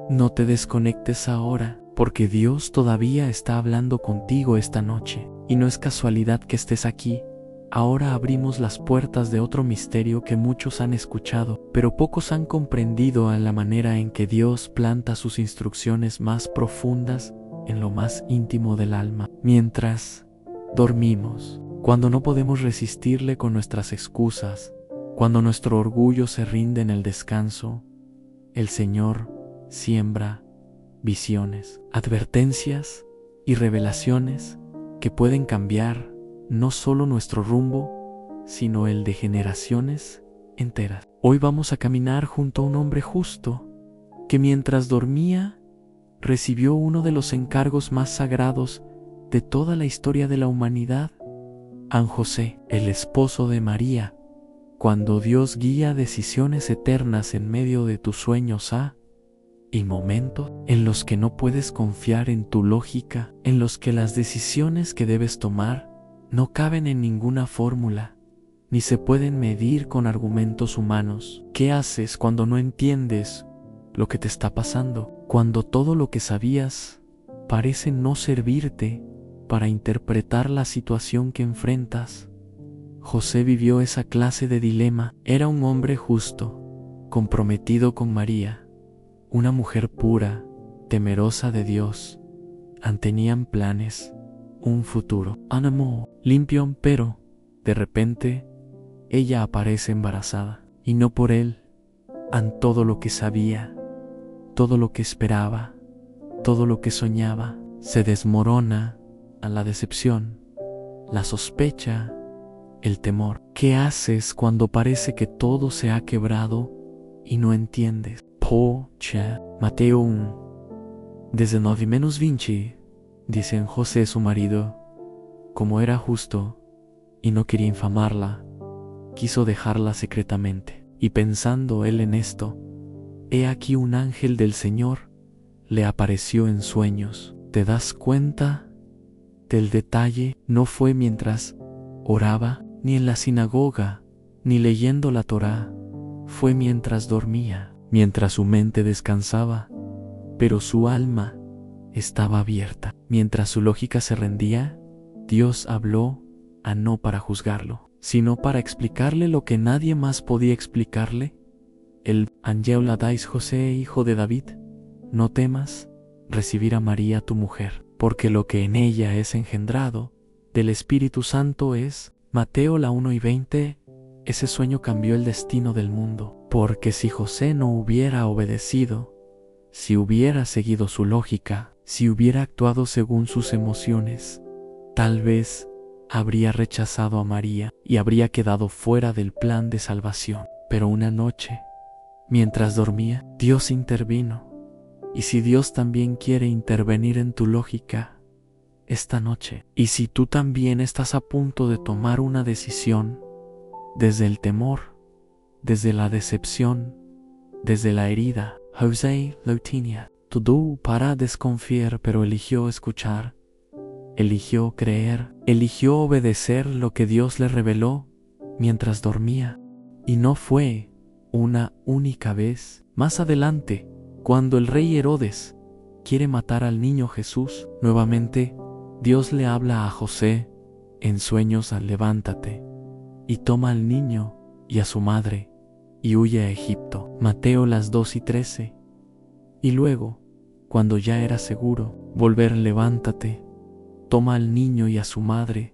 No te desconectes ahora, porque Dios todavía está hablando contigo esta noche, y no es casualidad que estés aquí. Ahora abrimos las puertas de otro misterio que muchos han escuchado, pero pocos han comprendido a la manera en que Dios planta sus instrucciones más profundas en lo más íntimo del alma. Mientras dormimos, cuando no podemos resistirle con nuestras excusas, cuando nuestro orgullo se rinde en el descanso, el Señor siembra visiones, advertencias y revelaciones que pueden cambiar no solo nuestro rumbo, sino el de generaciones enteras. Hoy vamos a caminar junto a un hombre justo que mientras dormía recibió uno de los encargos más sagrados de toda la historia de la humanidad. San José, el esposo de María. Cuando Dios guía decisiones eternas en medio de tus sueños y momentos en los que no puedes confiar en tu lógica, en los que las decisiones que debes tomar no caben en ninguna fórmula, ni se pueden medir con argumentos humanos. ¿Qué haces cuando no entiendes lo que te está pasando? Cuando todo lo que sabías parece no servirte para interpretar la situación que enfrentas. José vivió esa clase de dilema. Era un hombre justo, comprometido con María, una mujer pura, temerosa de Dios. Tenían planes, un futuro, un amor limpio, pero de repente ella aparece embarazada, y no por él. Todo lo que sabía, todo lo que esperaba, todo lo que soñaba, se desmorona a la decepción, la sospecha, el temor. ¿Qué haces cuando parece que todo se ha quebrado y no entiendes? Mateo 1, 19-20, dice José su marido, como era justo y no quería infamarla, quiso dejarla secretamente. Y pensando él en esto, he aquí un ángel del Señor le apareció en sueños. ¿Te das cuenta del detalle? No fue mientras oraba, ni en la sinagoga, ni leyendo la Torá. Fue mientras dormía, mientras su mente descansaba, pero su alma estaba abierta. Mientras su lógica se rendía, Dios habló, no para juzgarlo, sino para explicarle lo que nadie más podía explicarle. El ángel dais José, hijo de David, no temas recibir a María tu mujer, porque lo que en ella es engendrado del Espíritu Santo es. Mateo 1:20. Ese sueño cambió el destino del mundo, porque si José no hubiera obedecido, si hubiera seguido su lógica, si hubiera actuado según sus emociones, tal vez habría rechazado a María y habría quedado fuera del plan de salvación. Pero una noche, mientras dormía, Dios intervino. Y si Dios también quiere intervenir en tu lógica esta noche, y si tú también estás a punto de tomar una decisión, desde el temor, desde la decepción, desde la herida, José lo tenía todo para desconfiar, pero eligió escuchar, eligió creer, eligió obedecer lo que Dios le reveló mientras dormía. Y no fue una única vez. Más adelante, cuando el rey Herodes quiere matar al niño Jesús, nuevamente Dios le habla a José en sueños: levántate y toma al niño y a su madre y huye a Egipto. Mateo 2:13. Y luego, cuando ya era seguro volver, levántate, toma al niño y a su madre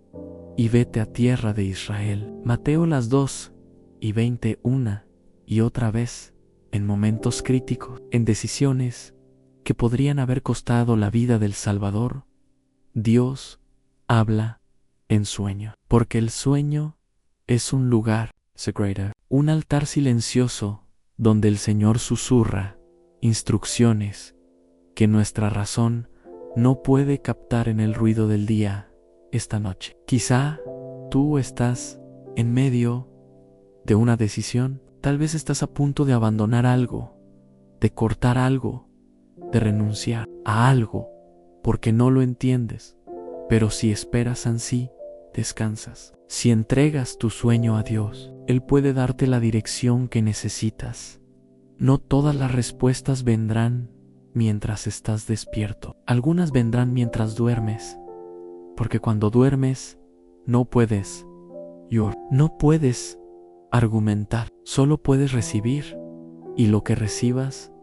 y vete a tierra de Israel. Mateo 2:21. Y otra vez, en momentos críticos, en decisiones que podrían haber costado la vida del Salvador, Dios habla en sueño, porque el sueño es un lugar sagrado, un altar silencioso donde el Señor susurra instrucciones que nuestra razón no puede captar en el ruido del día. Esta noche, quizá tú estás en medio de una decisión, Tal vez estás a punto de abandonar algo, de cortar algo, de renunciar a algo, porque no lo entiendes. Pero si esperas ansí, descansas. Si entregas tu sueño a Dios, Él puede darte la dirección que necesitas. No todas las respuestas vendrán mientras estás despierto. Algunas vendrán mientras duermes, porque cuando duermes no puedes llorar, no puedes argumentar, solo puedes recibir, y lo que recibas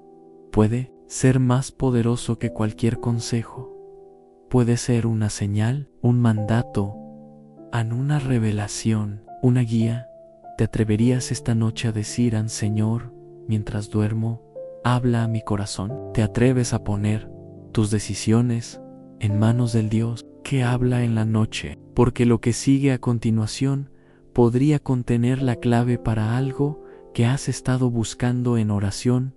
puede ser más poderoso que cualquier consejo. Puede ser una señal, un mandato, una revelación, una guía. ¿Te atreverías esta noche a decir al Señor, mientras duermo, habla a mi corazón? ¿Te atreves a poner tus decisiones en manos del Dios que habla en la noche? Porque lo que sigue a continuación podría contener la clave para algo que has estado buscando en oración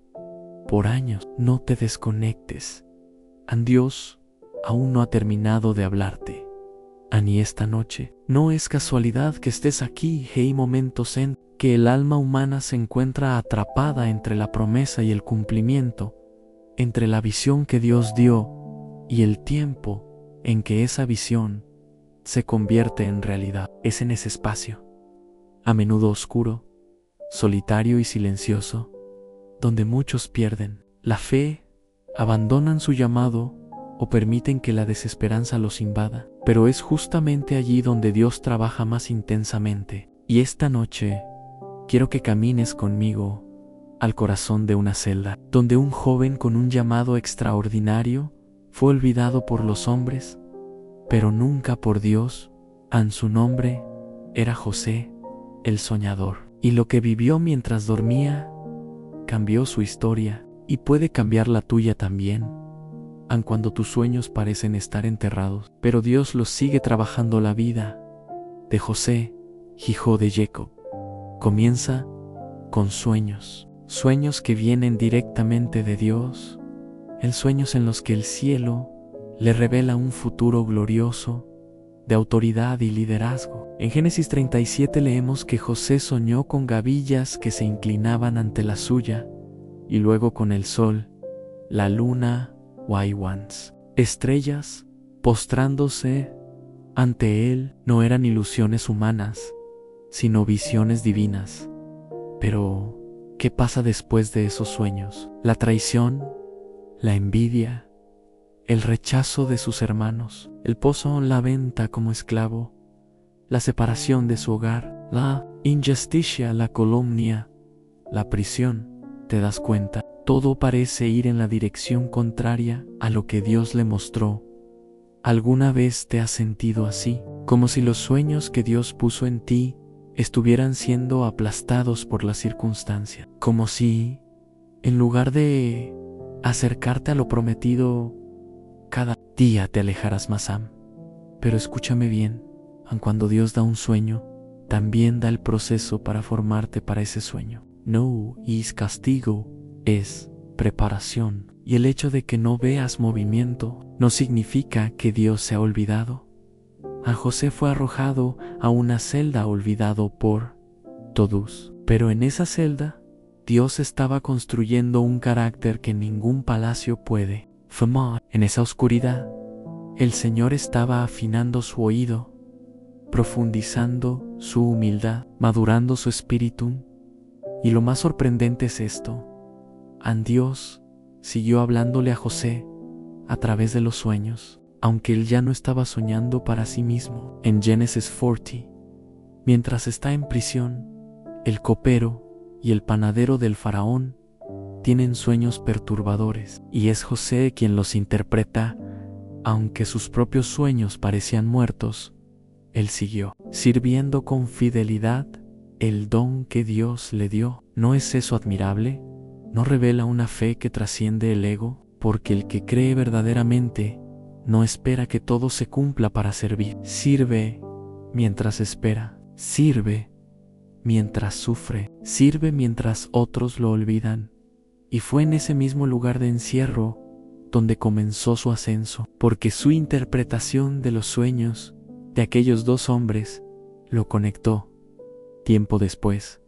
por años. No te desconectes. Dios aún no ha terminado de hablarte. Ni esta noche. No es casualidad que estés aquí. Hay momentos en que el alma humana se encuentra atrapada entre la promesa y el cumplimiento, entre la visión que Dios dio y el tiempo en que esa visión se convierte en realidad. Es en ese espacio, a menudo oscuro, solitario y silencioso, donde muchos pierden la fe, abandonan su llamado o permiten que la desesperanza los invada. Pero es justamente allí donde Dios trabaja más intensamente. Y esta noche quiero que camines conmigo al corazón de una celda, donde un joven con un llamado extraordinario fue olvidado por los hombres, pero nunca por Dios. Su nombre era José, el soñador. Y lo que vivió mientras dormía cambió su historia, y puede cambiar la tuya también. Aun cuando tus sueños parecen estar enterrados, pero Dios los sigue trabajando. La vida de José, hijo de Jacob, comienza con sueños que vienen directamente de Dios, sueños en los que el cielo le revela un futuro glorioso de autoridad y liderazgo. En Génesis 37 leemos que José soñó con gavillas que se inclinaban ante la suya, y luego con el sol, la luna, estrellas postrándose ante él. No eran ilusiones humanas, sino visiones divinas. Pero, ¿qué pasa después de esos sueños? La traición, la envidia, el rechazo de sus hermanos, el pozo en la venta como esclavo, la separación de su hogar, la injusticia, la calumnia, la prisión. ¿Te das cuenta? Todo parece ir en la dirección contraria a lo que Dios le mostró. ¿Alguna vez te has sentido así? Como si los sueños que Dios puso en ti estuvieran siendo aplastados por la circunstancia. Como si, en lugar de acercarte a lo prometido, cada día te alejaras más. Pero escúchame bien, aun cuando Dios da un sueño, también da el proceso para formarte para ese sueño. No es castigo, es preparación. Y el hecho de que no veas movimiento no significa que Dios se ha olvidado. José fue arrojado a una celda, olvidado por todos. Pero en esa celda, Dios estaba construyendo un carácter que ningún palacio puede formar. En esa oscuridad, el Señor estaba afinando su oído, profundizando su humildad, madurando su espíritu. Y lo más sorprendente es esto: Dios siguió hablándole a José a través de los sueños, aunque él ya no estaba soñando para sí mismo. En Génesis 40, mientras está en prisión, el copero y el panadero del faraón tienen sueños perturbadores, y es José quien los interpreta. Aunque sus propios sueños parecían muertos, él siguió sirviendo con fidelidad el don que Dios le dio. ¿No es eso admirable? ¿No revela una fe que trasciende el ego? Porque el que cree verdaderamente no espera que todo se cumpla para servir. Sirve mientras espera, sirve mientras sufre, sirve mientras otros lo olvidan. Y fue en ese mismo lugar de encierro donde comenzó su ascenso, porque su interpretación de los sueños de aquellos dos hombres lo conectó, tiempo después,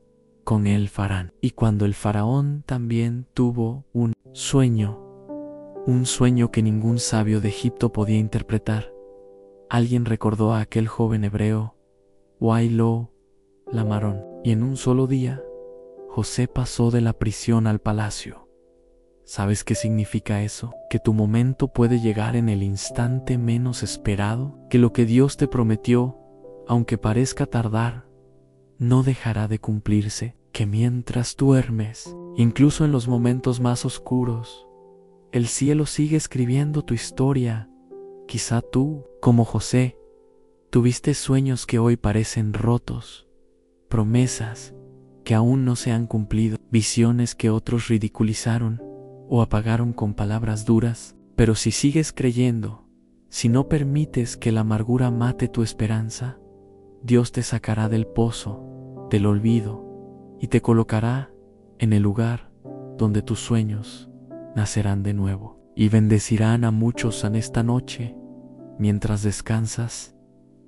con el faraón. Y cuando el faraón también tuvo un sueño que ningún sabio de Egipto podía interpretar, alguien recordó a aquel joven hebreo, Wailo Lamarón, y en un solo día, José pasó de la prisión al palacio. ¿Sabes qué significa eso? Que tu momento puede llegar en el instante menos esperado, que lo que Dios te prometió, aunque parezca tardar, no dejará de cumplirse, que mientras duermes, incluso en los momentos más oscuros, el cielo sigue escribiendo tu historia. Quizá tú, como José, tuviste sueños que hoy parecen rotos, promesas que aún no se han cumplido, visiones que otros ridiculizaron o apagaron con palabras duras, pero si sigues creyendo, si no permites que la amargura mate tu esperanza, Dios te sacará del pozo, del olvido, y te colocará en el lugar donde tus sueños nacerán de nuevo, y bendecirán a muchos en esta noche. Mientras descansas,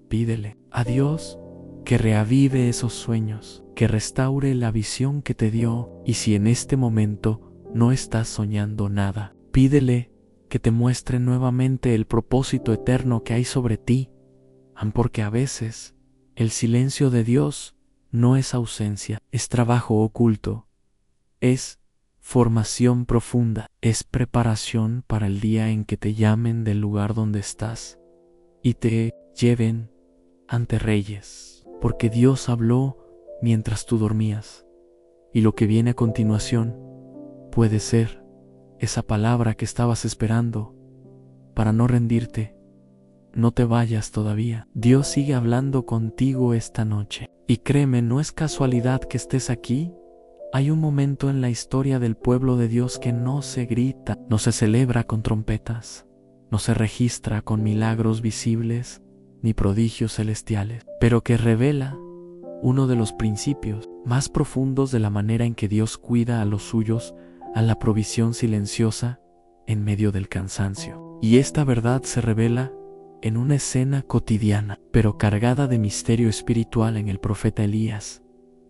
pídele a Dios que reavive esos sueños, que restaure la visión que te dio, y si en este momento no estás soñando nada, pídele que te muestre nuevamente el propósito eterno que hay sobre ti, porque a veces el silencio de Dios no es ausencia, es trabajo oculto, es formación profunda, es preparación para el día en que te llamen del lugar donde estás y te lleven ante reyes, porque Dios habló mientras tú dormías, y lo que viene a continuación puede ser esa palabra que estabas esperando para no rendirte. No te vayas todavía. Dios sigue hablando contigo esta noche. Y créeme, no es casualidad que estés aquí. Hay un momento en la historia del pueblo de Dios que no se grita, no se celebra con trompetas, no se registra con milagros visibles ni prodigios celestiales, pero que revela uno de los principios más profundos de la manera en que Dios cuida a los suyos, a la provisión silenciosa en medio del cansancio. Y esta verdad se revela en una escena cotidiana, pero cargada de misterio espiritual en el profeta Elías,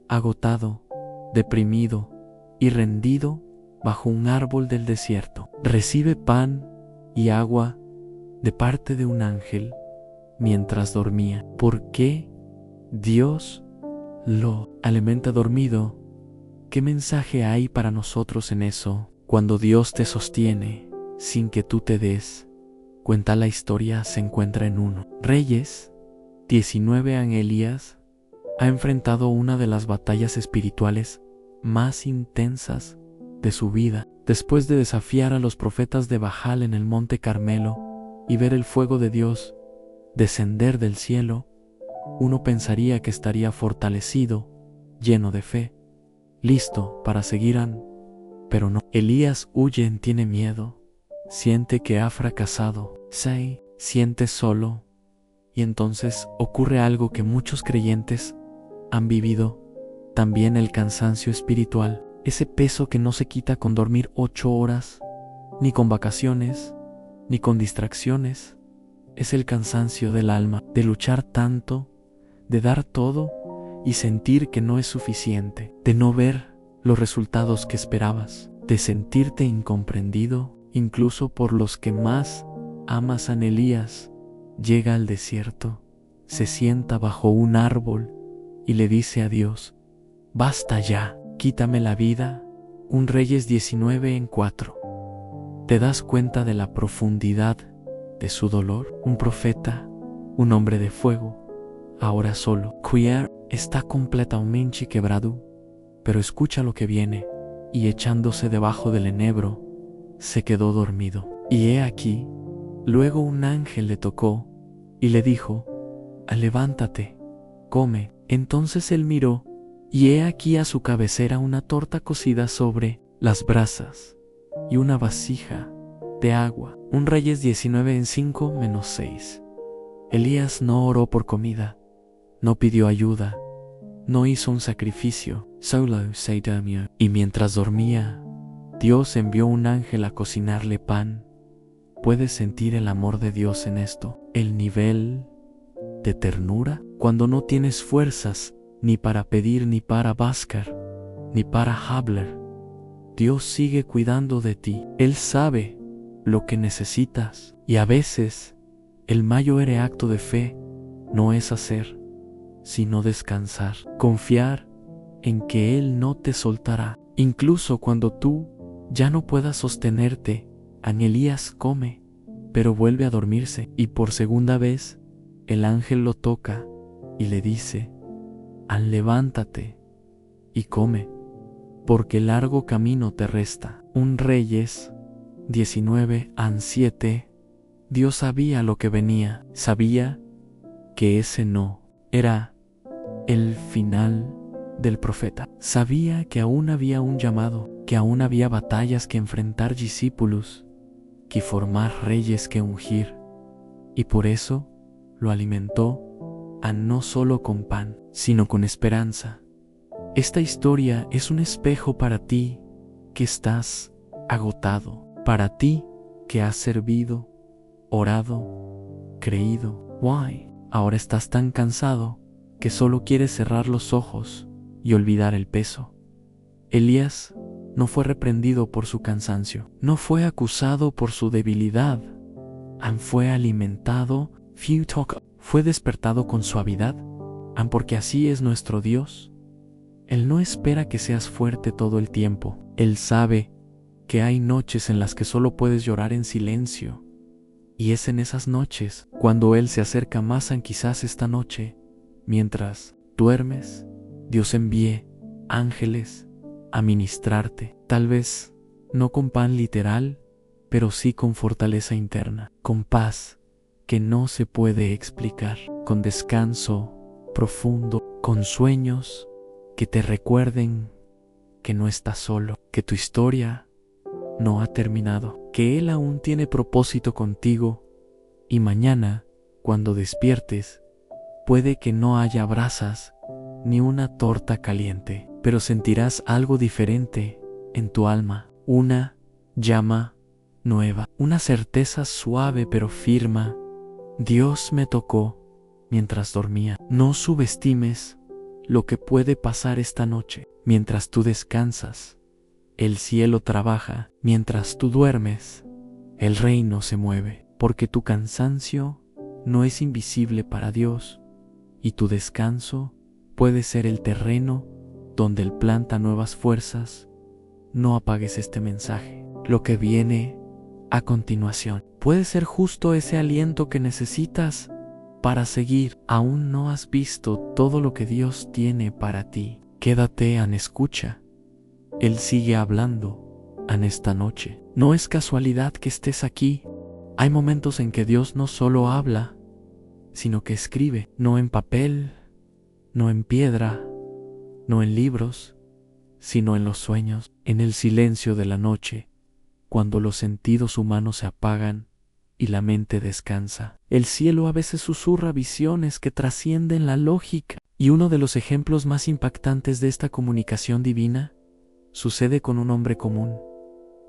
agotado, deprimido y rendido bajo un árbol del desierto. Recibe pan y agua de parte de un ángel mientras dormía. ¿Por qué Dios lo alimenta dormido? ¿Qué mensaje hay para nosotros en eso? Cuando Dios te sostiene sin que tú te des cuenta, la historia se encuentra en 1 Reyes 19. Elías ha enfrentado una de las batallas espirituales más intensas de su vida. Después de desafiar a los profetas de Baal en el monte Carmelo y ver el fuego de Dios descender del cielo, uno pensaría que estaría fortalecido, lleno de fe, listo para seguir pero no. Elías huye, tiene miedo, siente que ha fracasado, se siente solo, y entonces ocurre algo que muchos creyentes han vivido también: el cansancio espiritual, ese peso que no se quita con dormir 8 horas, ni con vacaciones, ni con distracciones. Es el cansancio del alma, de luchar tanto, de dar todo y sentir que no es suficiente, de no ver los resultados que esperabas, de sentirte incomprendido, incluso por los que más amas. Elías llega al desierto, se sienta bajo un árbol y le dice a Dios: basta ya, quítame la vida. 1 Reyes 19:4. ¿Te das cuenta de la profundidad de su dolor? Un profeta, un hombre de fuego, ahora solo. Queer está completamente quebrado, pero escucha lo que viene, y echándose debajo del enebro, se quedó dormido. Y he aquí, luego un ángel le tocó y le dijo: levántate, come. Entonces él miró, y he aquí a su cabecera una torta cocida sobre las brasas y una vasija de agua. 1 Reyes 19:5-6. Elías no oró por comida, no pidió ayuda, no hizo un sacrificio, solo se durmió. Y mientras dormía, Dios envió un ángel a cocinarle pan. ¿Puedes sentir el amor de Dios en esto? El nivel de ternura cuando no tienes fuerzas ni para pedir ni para buscar. ni para Habler. Dios sigue cuidando de ti. Él sabe lo que necesitas. Y a veces, el mayor acto de fe no es hacer, sino descansar. Confiar en que Él no te soltará. Incluso cuando tú ya no puedas sostenerte, Elías come, pero vuelve a dormirse. Y por segunda vez, el ángel lo toca y le dice: levántate y come, porque largo camino te resta. Reyes 19:7. Dios sabía lo que venía, sabía que ese no era el final del profeta. Sabía que aún había un llamado, que aún había batallas que enfrentar, discípulos que formar, reyes que ungir. Y por eso lo alimentó no solo con pan, sino con esperanza. Esta historia es un espejo para ti que estás agotado, para ti que has servido, orado, creído. Ahora estás tan cansado que solo quieres cerrar los ojos y olvidar el peso. Elías no fue reprendido por su cansancio, no fue acusado por su debilidad, fue alimentado, fue despertado con suavidad, porque así es nuestro Dios. Él no espera que seas fuerte todo el tiempo. Él sabe que hay noches en las que solo puedes llorar en silencio. Y es en esas noches cuando Él se acerca más. Quizás esta noche, mientras duermes, Dios envíe ángeles a ministrarte. Tal vez no con pan literal, pero sí con fortaleza interna, con paz que no se puede explicar, con descanso profundo, con sueños que te recuerden que no estás solo, que tu historia no ha terminado, que Él aún tiene propósito contigo. Y mañana, cuando despiertes, puede que no haya brasas ni una torta caliente, pero sentirás algo diferente en tu alma, una llama nueva, una certeza suave pero firme. Dios me tocó mientras dormía. No subestimes lo que puede pasar esta noche. Mientras tú descansas, el cielo trabaja. Mientras tú duermes, el reino se mueve. Porque tu cansancio no es invisible para Dios, y tu descanso puede ser el terreno donde Él planta nuevas fuerzas. No apagues este mensaje. Lo que viene a continuación puede ser justo ese aliento que necesitas para seguir. Aún no has visto todo lo que Dios tiene para ti. Quédate en escucha. Él sigue hablando en esta noche. No es casualidad que estés aquí. Hay momentos en que Dios no solo habla, sino que escribe, no en papel, no en piedra, no en libros, sino en los sueños, en el silencio de la noche, cuando los sentidos humanos se apagan y la mente descansa. El cielo a veces susurra visiones que trascienden la lógica, y uno de los ejemplos más impactantes de esta comunicación divina sucede con un hombre común,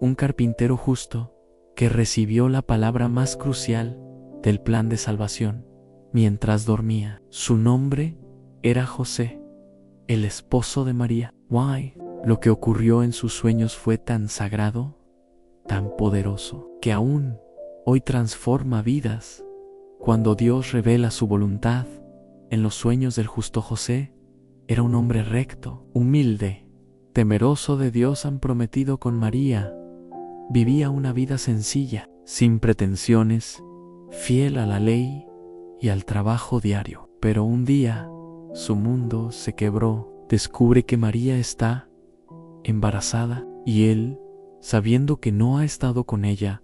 un carpintero justo, que recibió la palabra más crucial del plan de salvación mientras dormía. Su nombre era José, el esposo de María. Lo que ocurrió en sus sueños fue tan sagrado, tan poderoso, que aún hoy transforma vidas. Cuando Dios revela su voluntad en los sueños del justo José, era un hombre recto, humilde, temeroso de Dios, prometido con María. Vivía una vida sencilla, sin pretensiones, fiel a la ley y al trabajo diario. Pero un día, su mundo se quebró. Descubre que María está embarazada y él, sabiendo que no ha estado con ella,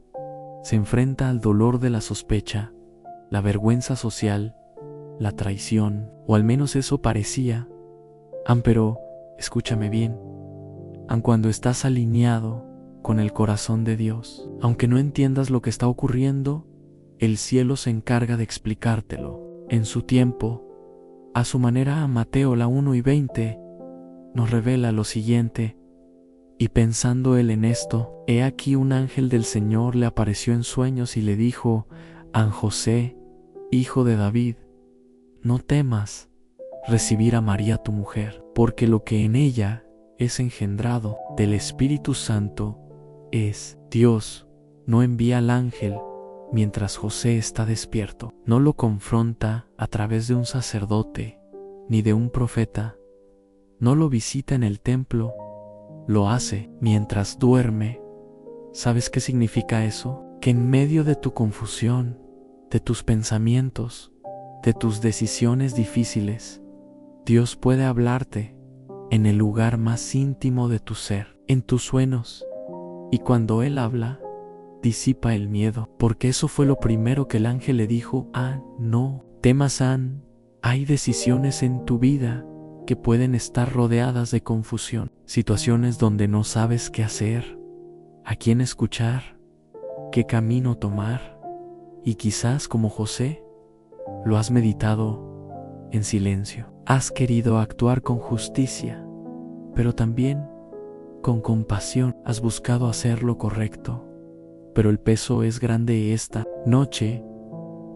se enfrenta al dolor de la sospecha, la vergüenza social, la traición, o al menos eso parecía. Pero, escúchame bien, cuando estás alineado con el corazón de Dios, aunque no entiendas lo que está ocurriendo, el cielo se encarga de explicártelo. En su tiempo, a su manera. Mateo 1:20 nos revela lo siguiente: y pensando él en esto, he aquí un ángel del Señor le apareció en sueños y le dijo: José, hijo de David, no temas recibir a María tu mujer, porque lo que en ella es engendrado del Espíritu Santo es Dios. No envía al ángel mientras José está despierto. No lo confronta a través de un sacerdote ni de un profeta. No lo visita en el templo. Lo hace mientras duerme. ¿Sabes qué significa eso? Que en medio de tu confusión, de tus pensamientos, de tus decisiones difíciles, Dios puede hablarte en el lugar más íntimo de tu ser, en tus sueños. Y cuando Él habla, disipa el miedo, porque eso fue lo primero que el ángel le dijo. No temas, hay decisiones en tu vida que pueden estar rodeadas de confusión, situaciones donde no sabes qué hacer, a quién escuchar, qué camino tomar, y quizás como José, lo has meditado en silencio. Has querido actuar con justicia, pero también con compasión. Has buscado hacer lo correcto, pero el peso es grande. Esta noche,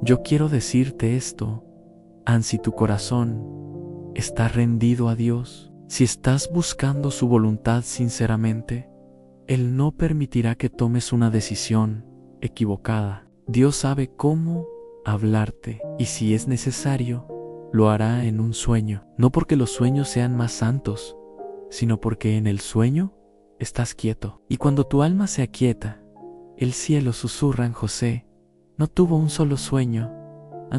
yo quiero decirte esto. Si tu corazón está rendido a Dios, si estás buscando su voluntad sinceramente, Él no permitirá que tomes una decisión equivocada. Dios sabe cómo hablarte, y si es necesario, lo hará en un sueño. No porque los sueños sean más santos, sino porque en el sueño estás quieto. Y cuando tu alma se aquieta, el cielo susurra en José. No tuvo un solo sueño,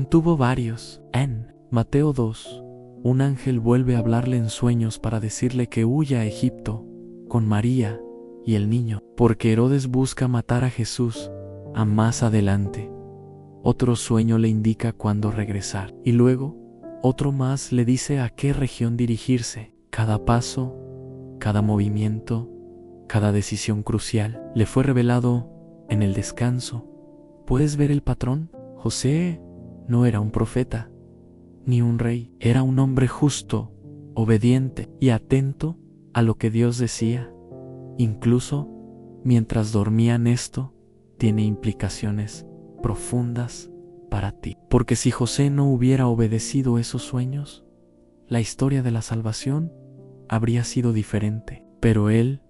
tuvo varios. En Mateo 2, un ángel vuelve a hablarle en sueños para decirle que huya a Egipto con María y el niño, porque Herodes busca matar a Jesús. Más adelante, otro sueño le indica cuándo regresar, y luego otro más le dice a qué región dirigirse. Cada paso, cada movimiento, cada decisión crucial le fue revelado en el descanso. ¿Puedes ver el patrón? José no era un profeta ni un rey, era un hombre justo, obediente y atento a lo que Dios decía. Incluso mientras dormían, esto tiene implicaciones profundas para ti. Porque si José no hubiera obedecido esos sueños, la historia de la salvación habría sido diferente. Pero él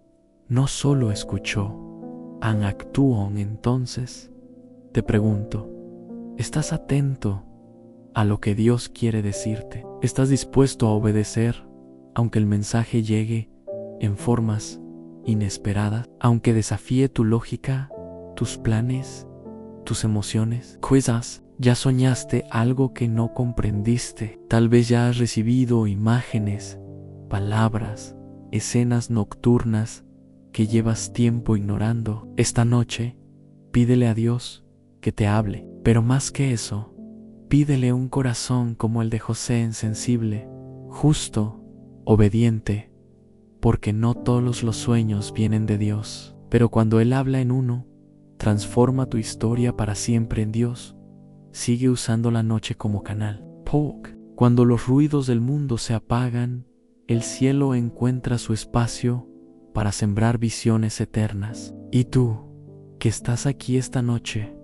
no solo escuchó, actuó. Entonces, te pregunto, ¿estás atento a lo que Dios quiere decirte? ¿Estás dispuesto a obedecer, aunque el mensaje llegue en formas inesperadas, aunque desafíe tu lógica, tus planes, tus emociones? Quizás ya soñaste algo que no comprendiste. Tal vez ya has recibido imágenes, palabras, escenas nocturnas que llevas tiempo ignorando. Esta noche, pídele a Dios que te hable, pero más que eso, pídele un corazón como el de José, sensible, justo, obediente, porque no todos los sueños vienen de Dios, pero cuando Él habla en uno, transforma tu historia para siempre en Dios. Sigue usando la noche como canal. Cuando los ruidos del mundo se apagan, el cielo encuentra su espacio para sembrar visiones eternas. Y tú, que estás aquí esta noche,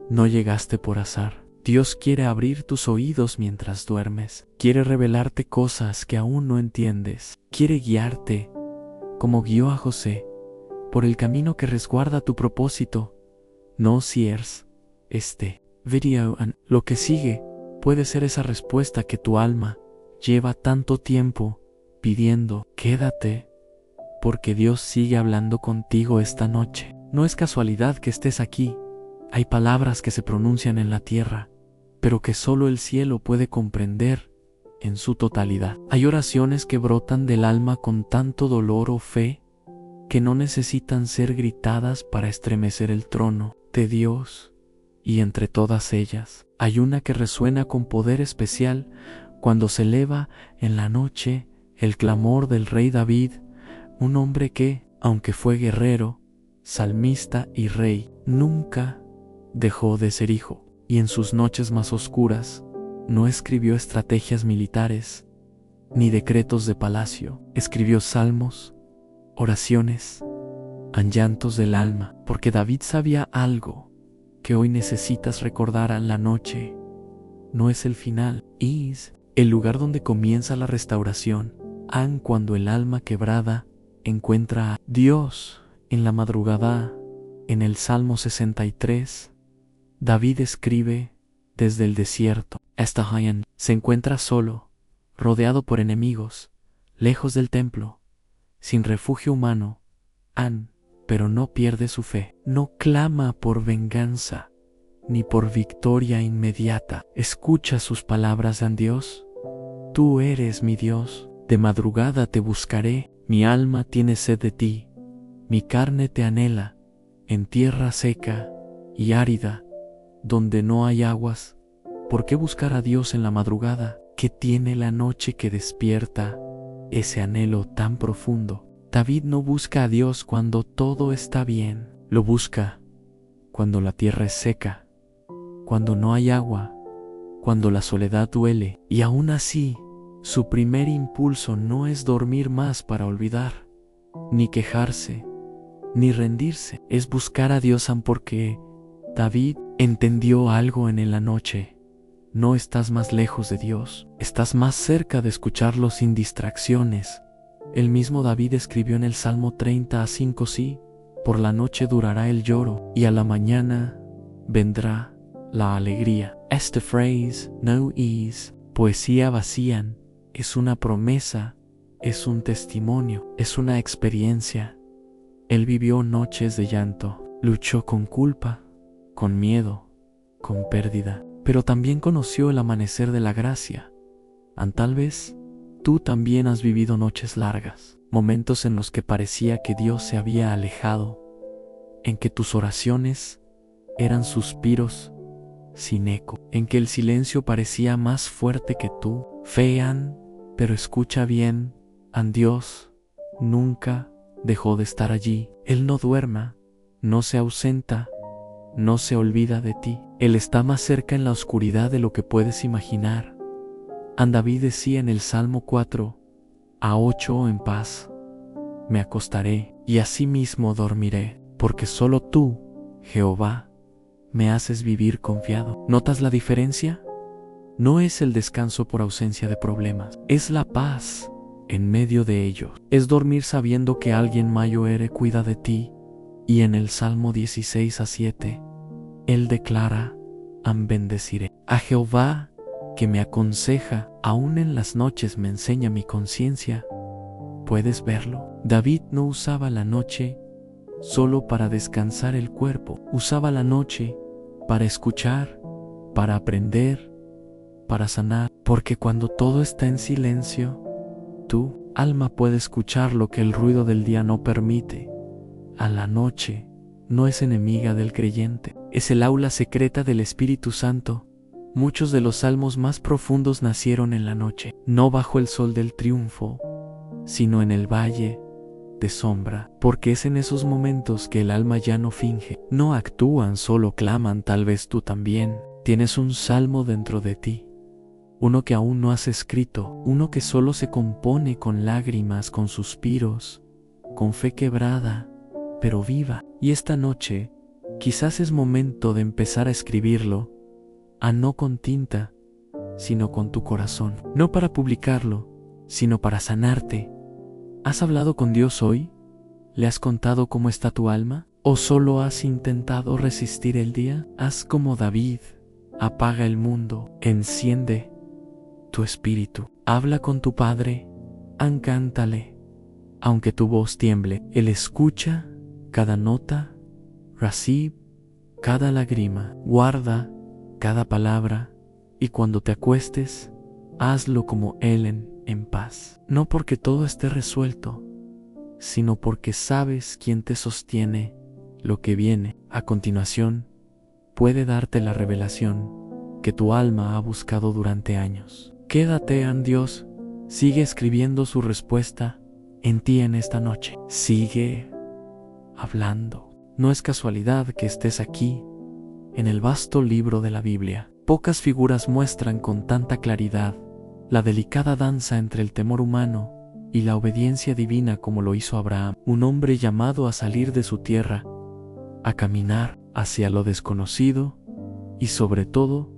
no llegaste por azar. Dios quiere abrir tus oídos mientras duermes. Quiere revelarte cosas que aún no entiendes. Quiere guiarte, como guió a José, por el camino que resguarda tu propósito. No cierres este video. Lo que sigue puede ser esa respuesta que tu alma lleva tanto tiempo pidiendo. Quédate, porque Dios sigue hablando contigo esta noche. No es casualidad que estés aquí. Hay palabras que se pronuncian en la tierra, pero que solo el cielo puede comprender en su totalidad. Hay oraciones que brotan del alma con tanto dolor o fe que no necesitan ser gritadas para estremecer el trono de Dios. Y entre todas ellas, hay una que resuena con poder especial cuando se eleva en la noche el clamor del rey David, un hombre que, aunque fue guerrero, salmista y rey, nunca dejó de ser hijo. Y en sus noches más oscuras, no escribió estrategias militares ni decretos de palacio. Escribió salmos, oraciones, llantos del alma, porque David sabía algo que hoy necesitas recordar. En la noche no es el final, es el lugar donde comienza la restauración. Cuando el alma quebrada encuentra a Dios en la madrugada. En el Salmo 63, David escribe desde el desierto. Estahayan se encuentra solo, rodeado por enemigos, lejos del templo, sin refugio humano. Pero no pierde su fe. No clama por venganza, ni por victoria inmediata. Escucha sus palabras a Dios. Tú eres mi Dios. De madrugada te buscaré. Mi alma tiene sed de ti. Mi carne te anhela. En tierra seca y árida, donde no hay aguas. ¿Por qué buscar a Dios en la madrugada? ¿Qué tiene la noche que despierta ese anhelo tan profundo? David no busca a Dios cuando todo está bien. Lo busca cuando la tierra es seca, cuando no hay agua, cuando la soledad duele. Y aún así, su primer impulso no es dormir más para olvidar, ni quejarse, ni rendirse. Es buscar a Dios porque David entendió algo en la noche. No estás más lejos de Dios, estás más cerca de escucharlo sin distracciones. El mismo David escribió en el Salmo 35: sí, por la noche durará el lloro, y a la mañana vendrá la alegría. Esta phrase, no is, poesía vacía, es una promesa, es un testimonio, es una experiencia. Él vivió noches de llanto, luchó con culpa, con miedo, con pérdida, pero también conoció el amanecer de la gracia. Tal vez tú también has vivido noches largas, momentos en los que parecía que Dios se había alejado, en que tus oraciones eran suspiros sin eco, en que el silencio parecía más fuerte que tú. Pero escucha bien, Dios nunca dejó de estar allí. Él no duerma, no se ausenta, no se olvida de ti. Él está más cerca en la oscuridad de lo que puedes imaginar. David decía en el Salmo 4:8: en paz me acostaré y asimismo dormiré, porque solo tú, Jehová, me haces vivir confiado. ¿Notas la diferencia? No es el descanso por ausencia de problemas, es la paz en medio de ellos. Es dormir sabiendo que alguien mayor cuida de ti. Y en el Salmo 16:7, Él declara: bendeciré a Jehová, que me aconseja, aún en las noches me enseña mi conciencia. ¿Puedes verlo? David no usaba la noche solo para descansar el cuerpo, usaba la noche para escuchar, para aprender, para sanar, porque cuando todo está en silencio, tu alma puede escuchar lo que el ruido del día no permite. A la noche no es enemiga del creyente, es el aula secreta del Espíritu Santo. Muchos de los salmos más profundos nacieron en la noche, no bajo el sol del triunfo, sino en el valle de sombra, porque es en esos momentos que el alma ya no finge, no actúan, solo claman. Tal vez tú también tienes un salmo dentro de ti, uno que aún no has escrito, uno que solo se compone con lágrimas, con suspiros, con fe quebrada, pero viva. Y esta noche quizás es momento de empezar a escribirlo, no con tinta, sino con tu corazón, no para publicarlo, sino para sanarte. ¿Has hablado con Dios hoy? ¿Le has contado cómo está tu alma? ¿O solo has intentado resistir el día? Haz como David, apaga el mundo, enciende tu espíritu, habla con tu Padre, cántale, aunque tu voz tiemble. Él escucha cada nota, recibe cada lágrima, guarda cada palabra, y cuando te acuestes, hazlo como Él en paz. No porque todo esté resuelto, sino porque sabes quién te sostiene. Lo que viene a continuación puede darte la revelación que tu alma ha buscado durante años. Quédate en Dios, sigue escribiendo su respuesta en ti en esta noche. Sigue hablando. No es casualidad que estés aquí, en el vasto libro de la Biblia. Pocas figuras muestran con tanta claridad la delicada danza entre el temor humano y la obediencia divina como lo hizo Abraham, un hombre llamado a salir de su tierra, a caminar hacia lo desconocido y sobre todo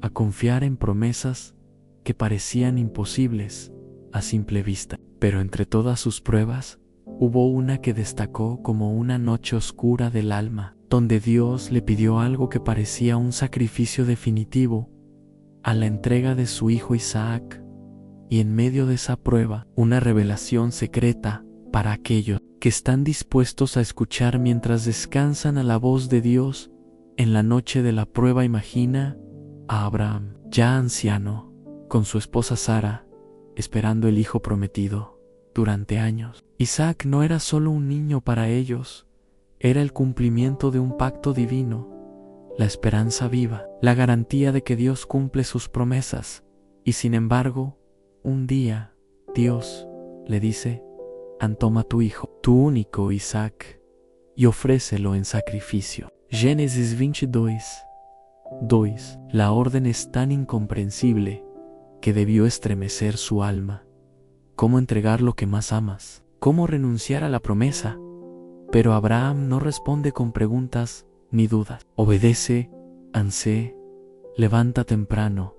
a confiar en promesas que parecían imposibles a simple vista. Pero entre todas sus pruebas hubo una que destacó como una noche oscura del alma, donde Dios le pidió algo que parecía un sacrificio definitivo, a la entrega de su hijo Isaac, y en medio de esa prueba, una revelación secreta para aquellos que están dispuestos a escuchar mientras descansan a la voz de Dios. En la noche de la prueba imagina a Abraham, ya anciano, con su esposa Sara, esperando el hijo prometido durante años. Isaac no era solo un niño para ellos, era el cumplimiento de un pacto divino, la esperanza viva, la garantía de que Dios cumple sus promesas. Y sin embargo, un día, Dios le dice: toma tu hijo, tu único Isaac, y ofrécelo en sacrificio. Génesis 22:2. La orden es tan incomprensible que debió estremecer su alma. ¿Cómo entregar lo que más amas? ¿Cómo renunciar a la promesa? Pero Abraham no responde con preguntas ni dudas. Obedece, ansé, levanta temprano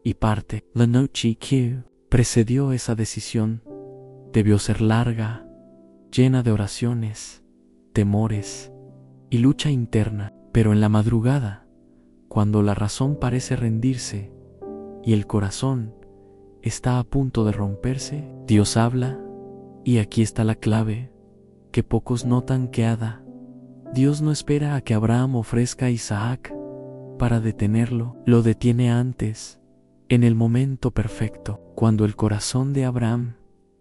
y parte. La noche que precedió esa decisión debió ser larga, llena de oraciones, temores y lucha interna. Pero en la madrugada, cuando la razón parece rendirse y el corazón está a punto de romperse, Dios habla, y aquí está la clave que pocos notan que da. Dios no espera a que Abraham ofrezca a Isaac para detenerlo, lo detiene antes, en el momento perfecto, cuando el corazón de Abraham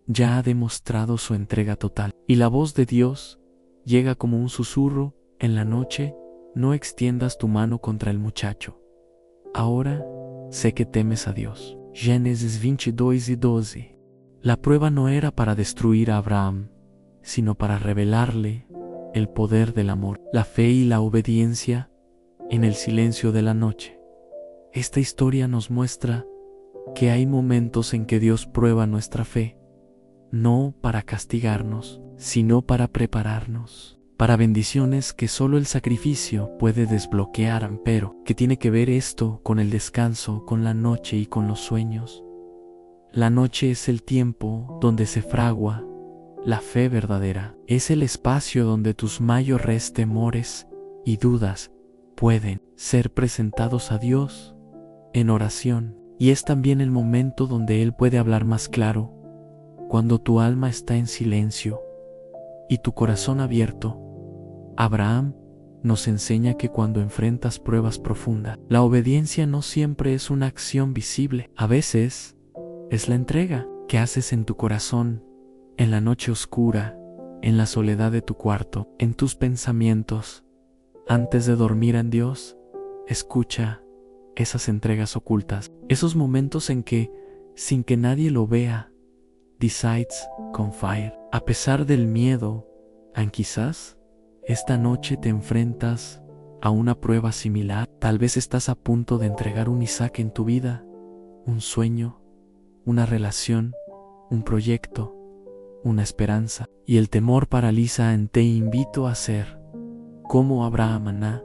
ya ha demostrado su entrega total. Y la voz de Dios llega como un susurro en la noche: no extiendas tu mano contra el muchacho. Ahora sé que temes a Dios. Génesis 22:12. La prueba no era para destruir a Abraham, sino para revelarle el poder del amor, la fe y la obediencia en el silencio de la noche. Esta historia nos muestra que hay momentos en que Dios prueba nuestra fe, no para castigarnos, sino para prepararnos, para bendiciones que solo el sacrificio puede desbloquear. Pero, ¿qué tiene que ver esto con el descanso, con la noche y con los sueños? La noche es el tiempo donde se fragua la fe verdadera. Es el espacio donde tus mayores temores y dudas pueden ser presentados a Dios en oración. Y es también el momento donde Él puede hablar más claro, cuando tu alma está en silencio y tu corazón abierto. Abraham nos enseña que cuando enfrentas pruebas profundas, la obediencia no siempre es una acción visible. A veces es la entrega que haces en tu corazón, en la noche oscura, en la soledad de tu cuarto, en tus pensamientos. Antes de dormir en Dios, escucha esas entregas ocultas, esos momentos en que, sin que nadie lo vea, decides con fire. A pesar del miedo, quizás esta noche te enfrentas a una prueba similar. Tal vez estás a punto de entregar un Isaac en tu vida, un sueño, una relación, un proyecto, una esperanza, y el temor paraliza. Te invito a ser como Abraham,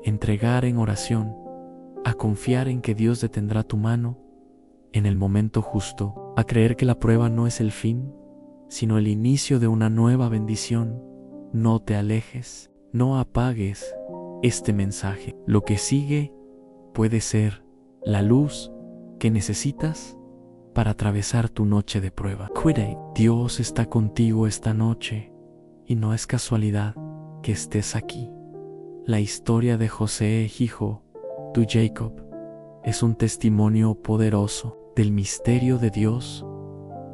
entregar en oración, a confiar en que Dios detendrá tu mano en el momento justo, a creer que la prueba no es el fin, sino el inicio de una nueva bendición. No te alejes, no apagues este mensaje. Lo que sigue puede ser la luz que necesitas para atravesar tu noche de prueba. Cuide, Dios está contigo esta noche y no es casualidad que estés aquí. La historia de José, hijo de Jacob, es un testimonio poderoso del misterio de Dios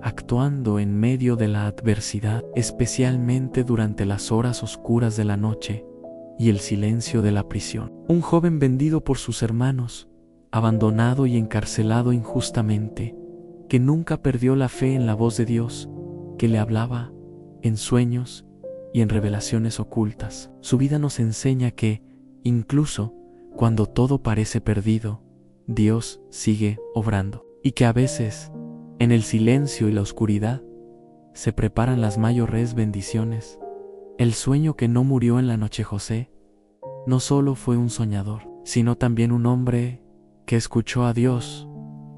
actuando en medio de la adversidad, especialmente durante las horas oscuras de la noche y el silencio de la prisión. Un joven vendido por sus hermanos, abandonado y encarcelado injustamente, que nunca perdió la fe en la voz de Dios, que le hablaba en sueños y en revelaciones ocultas. Su vida nos enseña que, incluso cuando todo parece perdido, Dios sigue obrando, y que a veces, en el silencio y la oscuridad, se preparan las mayores bendiciones. El sueño que no murió en la noche José no solo fue un soñador, sino también un hombre que escuchó a Dios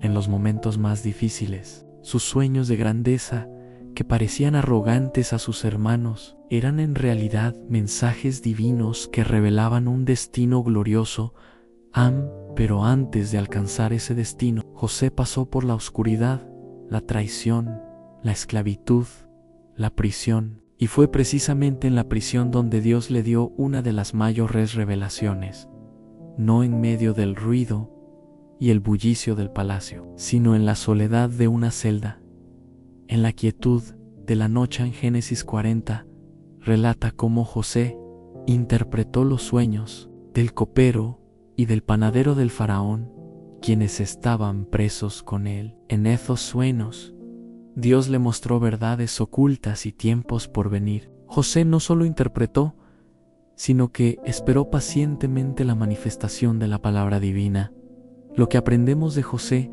en los momentos más difíciles. Sus sueños de grandeza que parecían arrogantes a sus hermanos, eran en realidad mensajes divinos que revelaban un destino glorioso. Pero antes de alcanzar ese destino, José pasó por la oscuridad, la traición, la esclavitud, la prisión, y fue precisamente en la prisión donde Dios le dio una de las mayores revelaciones, no en medio del ruido y el bullicio del palacio, sino en la soledad de una celda. En la quietud de la noche, en Génesis 40, relata cómo José interpretó los sueños del copero y del panadero del faraón, quienes estaban presos con él. En esos sueños, Dios le mostró verdades ocultas y tiempos por venir. José no solo interpretó, sino que esperó pacientemente la manifestación de la palabra divina. Lo que aprendemos de José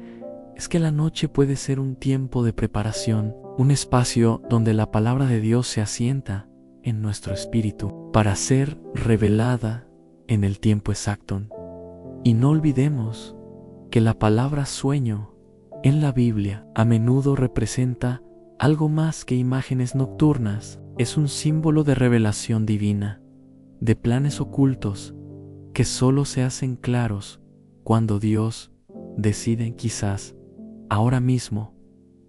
es que la noche puede ser un tiempo de preparación, un espacio donde la palabra de Dios se asienta en nuestro espíritu para ser revelada en el tiempo exacto. Y no olvidemos que la palabra sueño en la Biblia a menudo representa algo más que imágenes nocturnas. Es un símbolo de revelación divina, de planes ocultos que solo se hacen claros cuando Dios decide. Quizás ahora mismo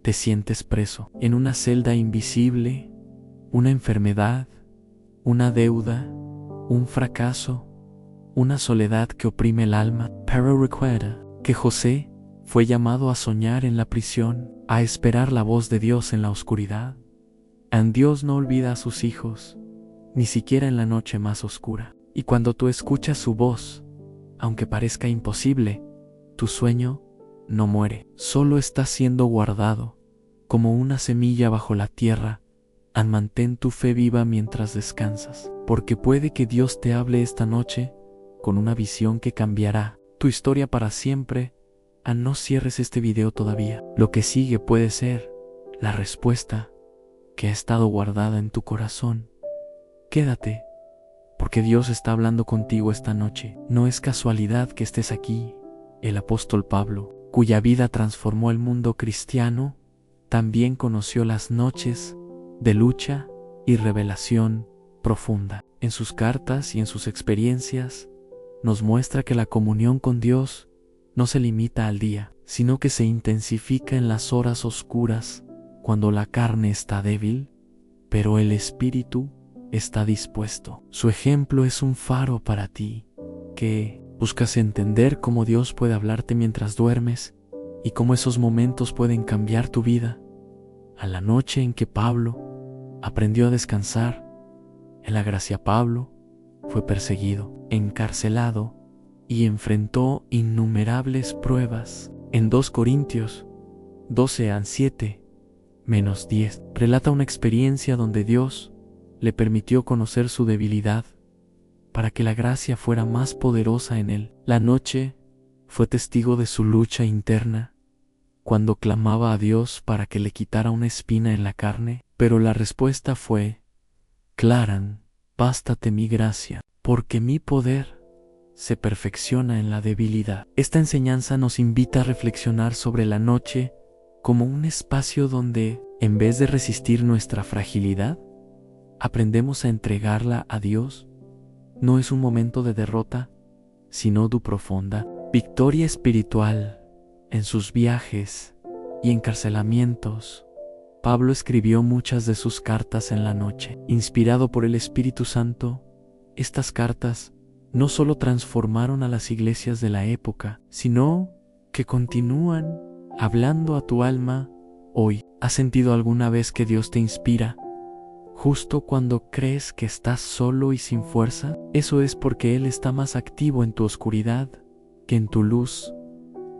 te sientes preso en una celda invisible, una enfermedad, una deuda, un fracaso, una soledad que oprime el alma. Pero recuerda que José fue llamado a soñar en la prisión, a esperar la voz de Dios en la oscuridad. Dios no olvida a sus hijos, ni siquiera en la noche más oscura. Y cuando tú escuchas su voz, aunque parezca imposible, tu sueño no muere, solo está siendo guardado, como una semilla bajo la tierra. Mantén tu fe viva mientras descansas, porque puede que Dios te hable esta noche con una visión que cambiará tu historia para siempre. No cierres este video todavía. Lo que sigue puede ser la respuesta que ha estado guardada en tu corazón. Quédate, porque Dios está hablando contigo esta noche. No es casualidad que estés aquí. El apóstol Pablo, cuya vida transformó el mundo cristiano, también conoció las noches de lucha y revelación profunda. En sus cartas y en sus experiencias, nos muestra que la comunión con Dios no se limita al día, sino que se intensifica en las horas oscuras, cuando la carne está débil, pero el espíritu está dispuesto. Su ejemplo es un faro para ti, que buscas entender cómo Dios puede hablarte mientras duermes y cómo esos momentos pueden cambiar tu vida. A la noche en que Pablo aprendió a descansar, en la gracia Pablo fue perseguido, encarcelado y enfrentó innumerables pruebas. En 2 Corintios 12:7-10 relata una experiencia donde Dios le permitió conocer su debilidad para que la gracia fuera más poderosa en él. La noche fue testigo de su lucha interna cuando clamaba a Dios para que le quitara una espina en la carne, pero la respuesta fue clara: bástate mi gracia, porque mi poder se perfecciona en la debilidad. Esta enseñanza nos invita a reflexionar sobre la noche como un espacio donde, en vez de resistir nuestra fragilidad, aprendemos a entregarla a Dios. No es un momento de derrota, sino de profunda victoria espiritual. En sus viajes y encarcelamientos, Pablo escribió muchas de sus cartas en la noche. Inspirado por el Espíritu Santo, estas cartas no solo transformaron a las iglesias de la época, sino que continúan hablando a tu alma hoy. ¿Has sentido alguna vez que Dios te inspira justo cuando crees que estás solo y sin fuerza? Eso es porque Él está más activo en tu oscuridad que en tu luz.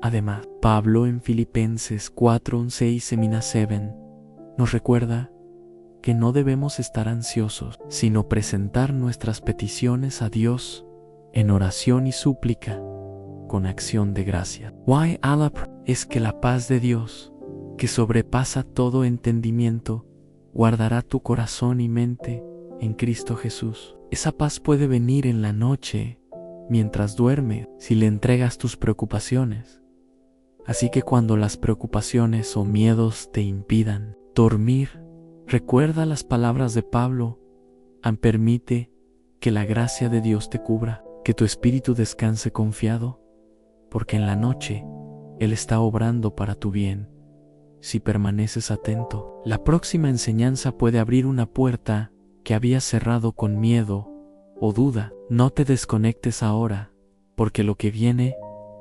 Además, Pablo en Filipenses 4:6-7 nos recuerda que no debemos estar ansiosos, sino presentar nuestras peticiones a Dios en oración y súplica, con acción de gracia. Es que la paz de Dios, que sobrepasa todo entendimiento, guardará tu corazón y mente en Cristo Jesús. Esa paz puede venir en la noche, mientras duermes, si le entregas tus preocupaciones. Así que cuando las preocupaciones o miedos te impidan dormir, Recuerda las palabras de Pablo. Permite que la gracia de Dios te cubra, que tu espíritu descanse confiado, porque en la noche Él está obrando para tu bien. Si permaneces atento, la próxima enseñanza puede abrir una puerta que habías cerrado con miedo o duda. No te desconectes ahora, porque lo que viene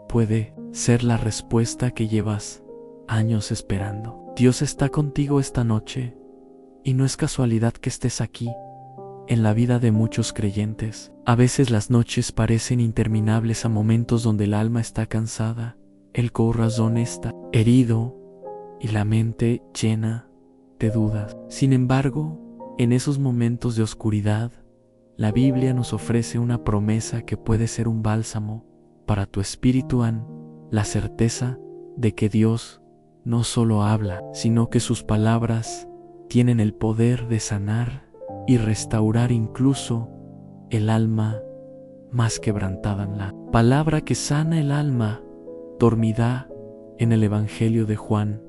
puede ser la respuesta que llevas años esperando. Dios está contigo esta noche, y no es casualidad que estés aquí. En la vida de muchos creyentes, a veces las noches parecen interminables a momentos donde el alma está cansada, el corazón está herido y la mente llena de dudas. Sin embargo, en esos momentos de oscuridad, la Biblia nos ofrece una promesa que puede ser un bálsamo para tu espíritu, la certeza de que Dios no solo habla, sino que sus palabras tienen el poder de sanar y restaurar incluso el alma más quebrantada. La palabra que sana el alma dormida en el Evangelio de Juan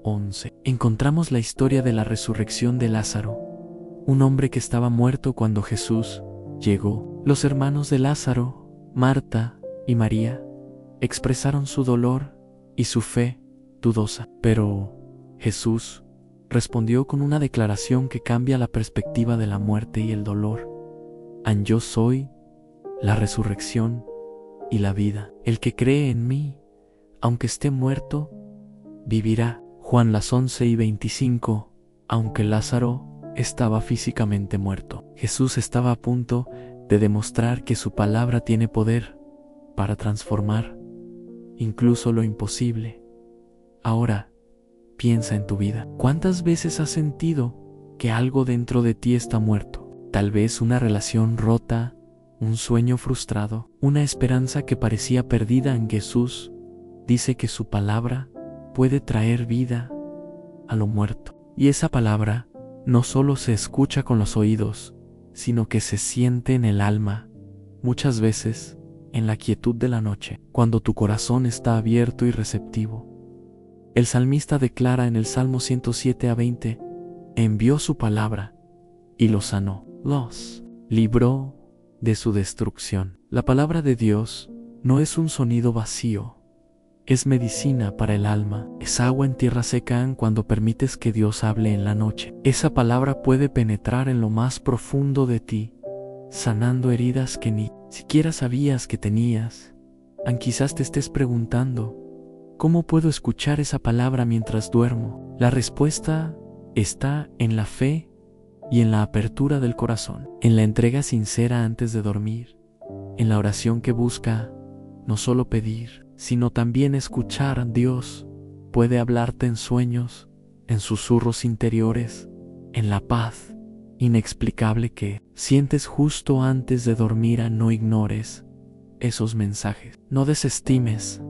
11. Encontramos la historia de la resurrección de Lázaro, un hombre que estaba muerto cuando Jesús llegó. Los hermanos de Lázaro, Marta y María, expresaron su dolor y su fe dudosa, pero Jesús respondió con una declaración que cambia la perspectiva de la muerte y el dolor. Yo soy la resurrección y la vida. El que cree en mí, aunque esté muerto, vivirá. Juan 11:25. Aunque Lázaro estaba físicamente muerto, Jesús estaba a punto de demostrar que su palabra tiene poder para transformar incluso lo imposible. Ahora, piensa en tu vida. ¿Cuántas veces has sentido que algo dentro de ti está muerto? Tal vez una relación rota, un sueño frustrado, una esperanza que parecía perdida. En Jesús dice que su palabra puede traer vida a lo muerto. Y esa palabra no solo se escucha con los oídos, sino que se siente en el alma, muchas veces en la quietud de la noche, cuando tu corazón está abierto y receptivo. El salmista declara en el Salmo 107:20, envió su palabra y los sanó, los libró de su destrucción. La palabra de Dios no es un sonido vacío, es medicina para el alma, es agua en tierra seca cuando permites que Dios hable en la noche. Esa palabra puede penetrar en lo más profundo de ti, sanando heridas que ni siquiera sabías que tenías. Quizás te estés preguntando, ¿cómo puedo escuchar esa palabra mientras duermo? La respuesta está en la fe y en la apertura del corazón, en la entrega sincera antes de dormir, en la oración que busca no solo pedir, sino también escuchar. Dios puede hablarte en sueños, en susurros interiores, en la paz inexplicable que sientes justo antes de dormir. No ignores esos mensajes, no desestimes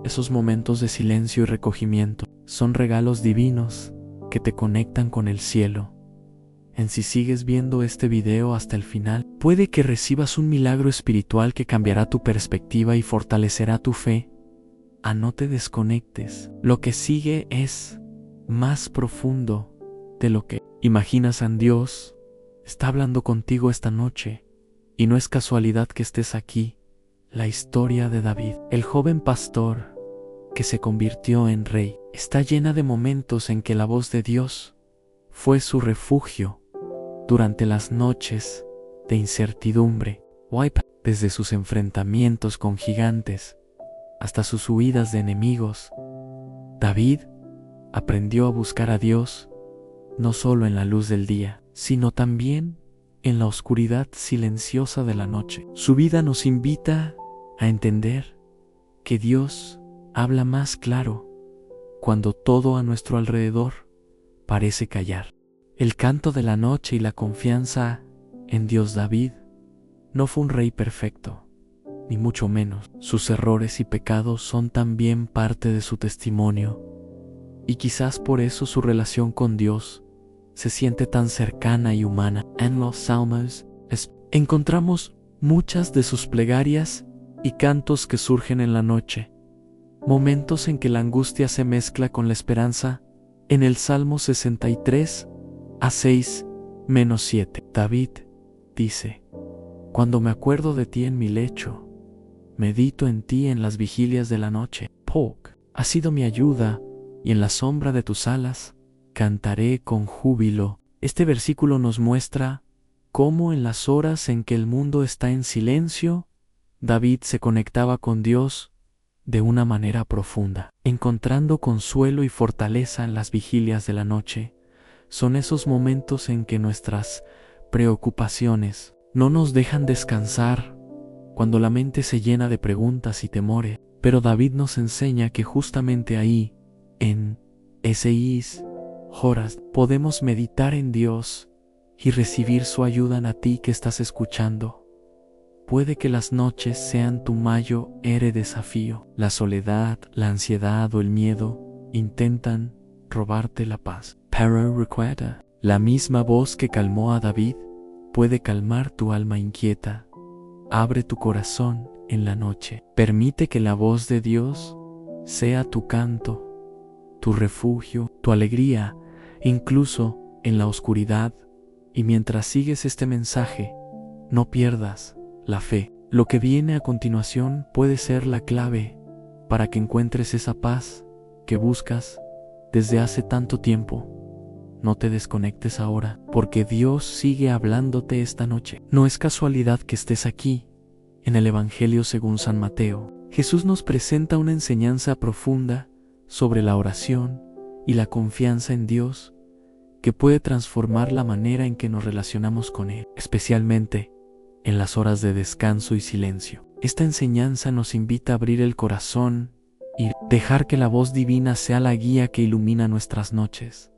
esos momentos de silencio y recogimiento. Son regalos divinos que te conectan con el cielo. Si sigues viendo este video hasta el final, puede que recibas un milagro espiritual que cambiará tu perspectiva y fortalecerá tu fe. No te desconectes. Lo que sigue es más profundo de lo que imaginas. Dios está hablando contigo esta noche, y no es casualidad que estés aquí. La historia de David, el joven pastor que se convirtió en rey, está llena de momentos en que la voz de Dios fue su refugio durante las noches de incertidumbre. Desde sus enfrentamientos con gigantes hasta sus huidas de enemigos, David aprendió a buscar a Dios no solo en la luz del día, sino también en la oscuridad silenciosa de la noche. Su vida nos invita a entender que Dios habla más claro cuando todo a nuestro alrededor parece callar. El canto de la noche y la confianza en Dios. David no fue un rey perfecto, ni mucho menos. Sus errores y pecados son también parte de su testimonio, y quizás por eso su relación con Dios se siente tan cercana y humana. En los Salmos encontramos muchas de sus plegarias y cantos que surgen en la noche, momentos en que la angustia se mezcla con la esperanza. En el Salmo 63 a 6-7. David dice: Cuando me acuerdo de ti en mi lecho, medito en ti en las vigilias de la noche. Pok, has sido mi ayuda, y en la sombra de tus alas cantaré con júbilo. Este versículo nos muestra cómo en las horas en que el mundo está en silencio, David se conectaba con Dios de una manera profunda, encontrando consuelo y fortaleza en las vigilias de la noche. Son esos momentos en que nuestras preocupaciones no nos dejan descansar, cuando la mente se llena de preguntas y temores. Pero David nos enseña que justamente ahí, en esas horas, podemos meditar en Dios y recibir su ayuda a ti que estás escuchando. Puede que las noches sean tu mayor desafío. La soledad, la ansiedad o el miedo intentan robarte la paz. Pero recuerda, la misma voz que calmó a David puede calmar tu alma inquieta. Abre tu corazón en la noche. Permite que la voz de Dios sea tu canto, tu refugio, tu alegría, incluso en la oscuridad. Y mientras sigues este mensaje, no pierdas la fe. Lo que viene a continuación puede ser la clave para que encuentres esa paz que buscas desde hace tanto tiempo. No te desconectes ahora, porque Dios sigue hablándote esta noche. No es casualidad que estés aquí. En el Evangelio según San Mateo, Jesús nos presenta una enseñanza profunda sobre la oración y la confianza en Dios que puede transformar la manera en que nos relacionamos con Él, especialmente en las horas de descanso y silencio. Esta enseñanza nos invita a abrir el corazón y dejar que la voz divina sea la guía que ilumina nuestras noches.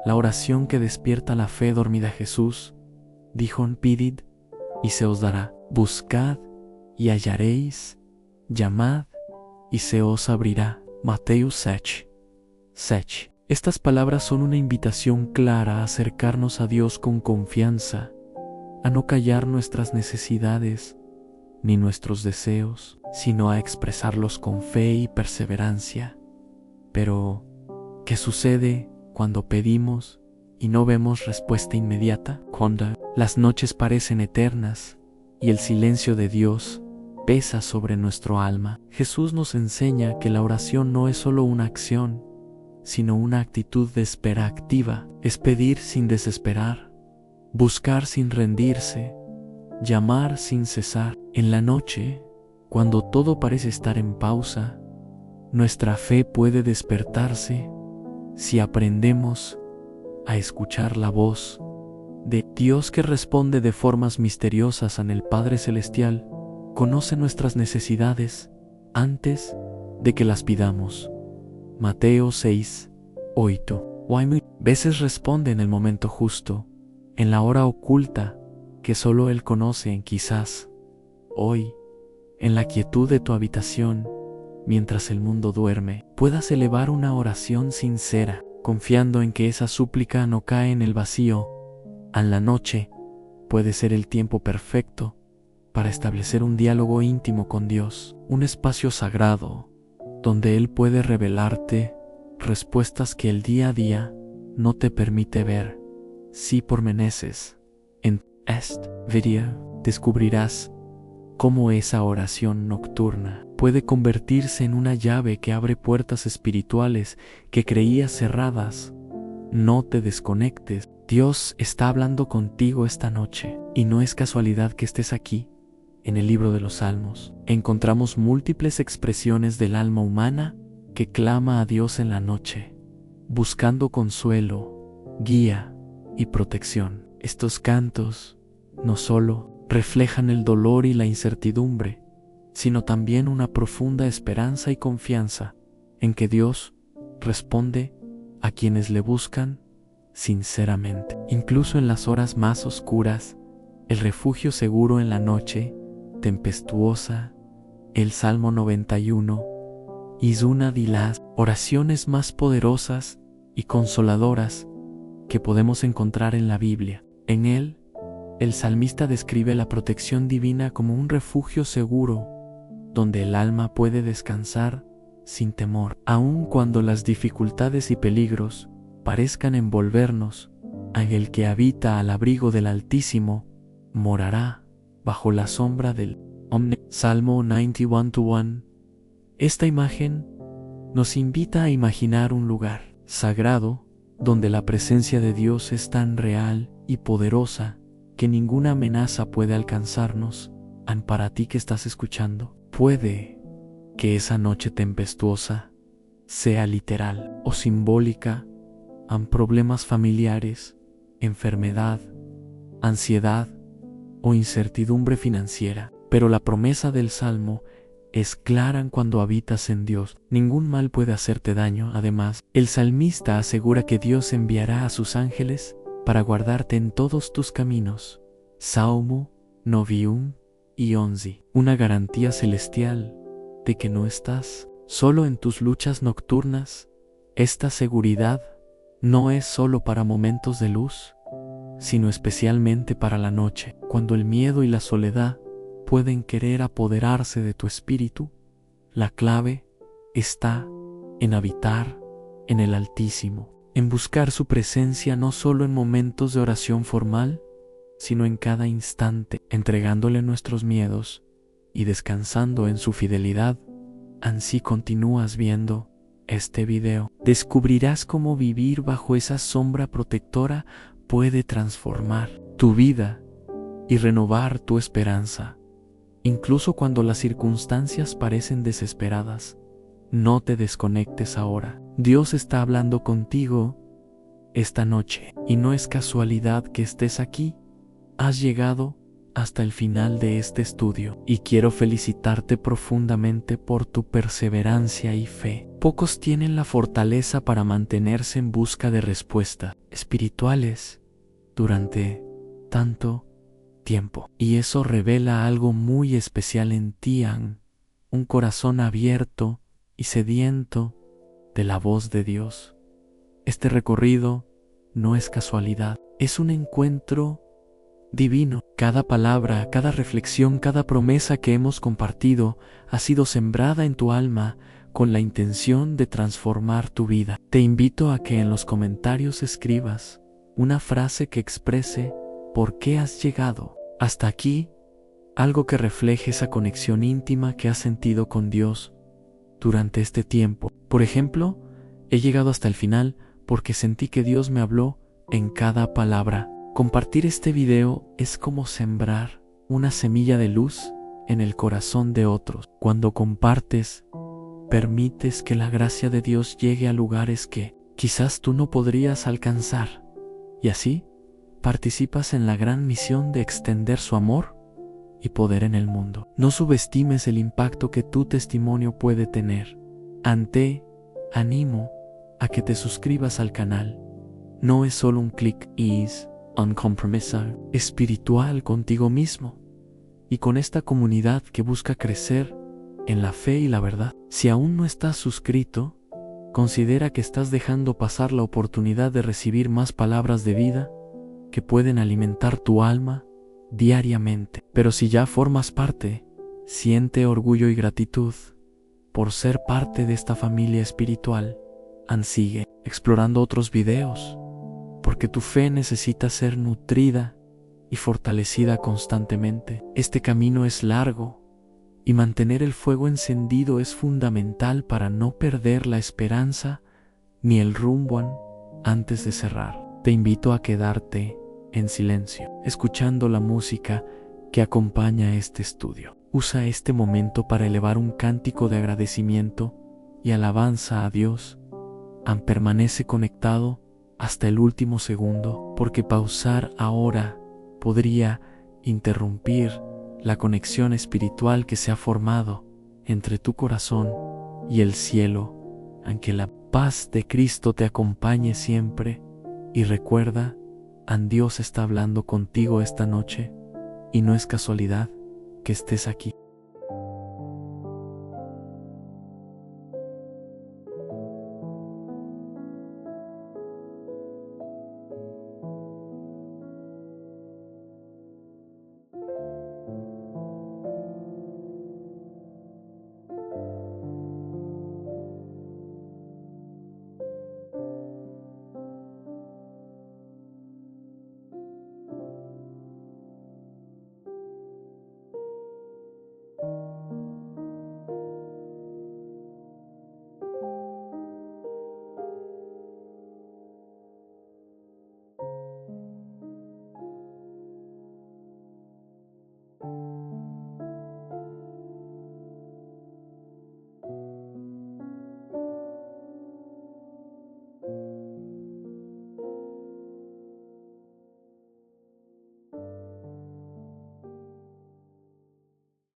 La oración que despierta la fe dormida. Jesús dijo: Pidid y se os dará, buscad y hallaréis, llamad y se os abrirá. Mateo 6. Estas palabras son una invitación clara a acercarnos a Dios con confianza, a no callar nuestras necesidades ni nuestros deseos, sino a expresarlos con fe y perseverancia. Pero, ¿qué sucede cuando pedimos y no vemos respuesta inmediata? Cuando las noches parecen eternas y el silencio de Dios pesa sobre nuestro alma. Jesús nos enseña que la oración no es solo una acción, sino una actitud de espera activa. Es pedir sin desesperar, buscar sin rendirse, llamar sin cesar. En la noche, cuando todo parece estar en pausa, nuestra fe puede despertarse si aprendemos a escuchar la voz de Dios, que responde de formas misteriosas en el Padre Celestial. Conoce nuestras necesidades antes de que las pidamos. Mateo 6:8. Veces responde en el momento justo, en la hora oculta que solo Él conoce. Quizás hoy, en la quietud de tu habitación, mientras el mundo duerme, puedas elevar una oración sincera, confiando en que esa súplica no cae en el vacío. En la noche puede ser el tiempo perfecto para establecer un diálogo íntimo con Dios, un espacio sagrado donde Él puede revelarte respuestas que el día a día no te permite ver. Si permaneces en este video, descubrirás cómo esa oración nocturna puede convertirse en una llave que abre puertas espirituales que creías cerradas. No te desconectes. Dios está hablando contigo esta noche, y no es casualidad que estés aquí. En el libro de los Salmos encontramos múltiples expresiones del alma humana que clama a Dios en la noche, buscando consuelo, guía y protección. Estos cantos no solo reflejan el dolor y la incertidumbre, sino también una profunda esperanza y confianza en que Dios responde a quienes le buscan sinceramente. Incluso en las horas más oscuras, el refugio seguro en la noche tempestuosa, el Salmo 91, es una de las oraciones más poderosas y consoladoras que podemos encontrar en la Biblia. En él, el salmista describe la protección divina como un refugio seguro, donde el alma puede descansar sin temor. Aun cuando las dificultades y peligros parezcan envolvernos, El que habita al abrigo del Altísimo morará bajo la sombra del Omnipotent. Salmo 91:1. Esta imagen nos invita a imaginar un lugar sagrado donde la presencia de Dios es tan real y poderosa que ninguna amenaza puede alcanzarnos. Para ti que estás escuchando, puede que esa noche tempestuosa sea literal o simbólica, problemas familiares, enfermedad, ansiedad o incertidumbre financiera. Pero la promesa del Salmo es clara: cuando habitas en Dios, ningún mal puede hacerte daño. Además, el salmista asegura que Dios enviará a sus ángeles para guardarte en todos tus caminos. Salmo 91:11. Una garantía celestial de que no estás solo en tus luchas nocturnas. Esta seguridad no es solo para momentos de luz, sino especialmente para la noche, cuando el miedo y la soledad pueden querer apoderarse de tu espíritu. La clave está en habitar en el Altísimo, en buscar su presencia no solo en momentos de oración formal, sino en cada instante, entregándole nuestros miedos y descansando en su fidelidad. Así continúas viendo este video, descubrirás cómo vivir bajo esa sombra protectora puede transformar tu vida y renovar tu esperanza. Incluso cuando las circunstancias parecen desesperadas, no te desconectes ahora. Dios está hablando contigo esta noche y no es casualidad que estés aquí. Has llegado hasta el final de este estudio y quiero felicitarte profundamente por tu perseverancia y fe. Pocos tienen la fortaleza para mantenerse en busca de respuestas espirituales durante tanto tiempo. Y eso revela algo muy especial en ti, un corazón abierto y sediento de la voz de Dios. Este recorrido no es casualidad, es un encuentro divino. Cada palabra, cada reflexión, cada promesa que hemos compartido ha sido sembrada en tu alma con la intención de transformar tu vida. Te invito a que en los comentarios escribas una frase que exprese por qué has llegado hasta aquí, algo que refleje esa conexión íntima que has sentido con Dios durante este tiempo. Por ejemplo, he llegado hasta el final porque sentí que Dios me habló en cada palabra. Compartir este video es como sembrar una semilla de luz en el corazón de otros. Cuando compartes, permites que la gracia de Dios llegue a lugares que quizás tú no podrías alcanzar. Y así, participas en la gran misión de extender su amor y poder en el mundo. No subestimes el impacto que tu testimonio puede tener. Animo a que te suscribas al canal. No es solo un clic, es un compromiso espiritual contigo mismo y con esta comunidad que busca crecer en la fe y la verdad. Si aún no estás suscrito, considera que estás dejando pasar la oportunidad de recibir más palabras de vida que pueden alimentar tu alma diariamente. Pero si ya formas parte, siente orgullo y gratitud por ser parte de esta familia espiritual. Sigue explorando otros videos, porque tu fe necesita ser nutrida y fortalecida constantemente. Este camino es largo y mantener el fuego encendido es fundamental para no perder la esperanza ni el rumbo. Antes de cerrar, te invito a quedarte en silencio, escuchando la música que acompaña este estudio. Usa este momento para elevar un cántico de agradecimiento y alabanza a Dios. Permanece conectado hasta el último segundo, porque pausar ahora podría interrumpir la conexión espiritual que se ha formado entre tu corazón y el cielo. Aunque la paz de Cristo te acompañe siempre. Y recuerda, Dios está hablando contigo esta noche y no es casualidad que estés aquí.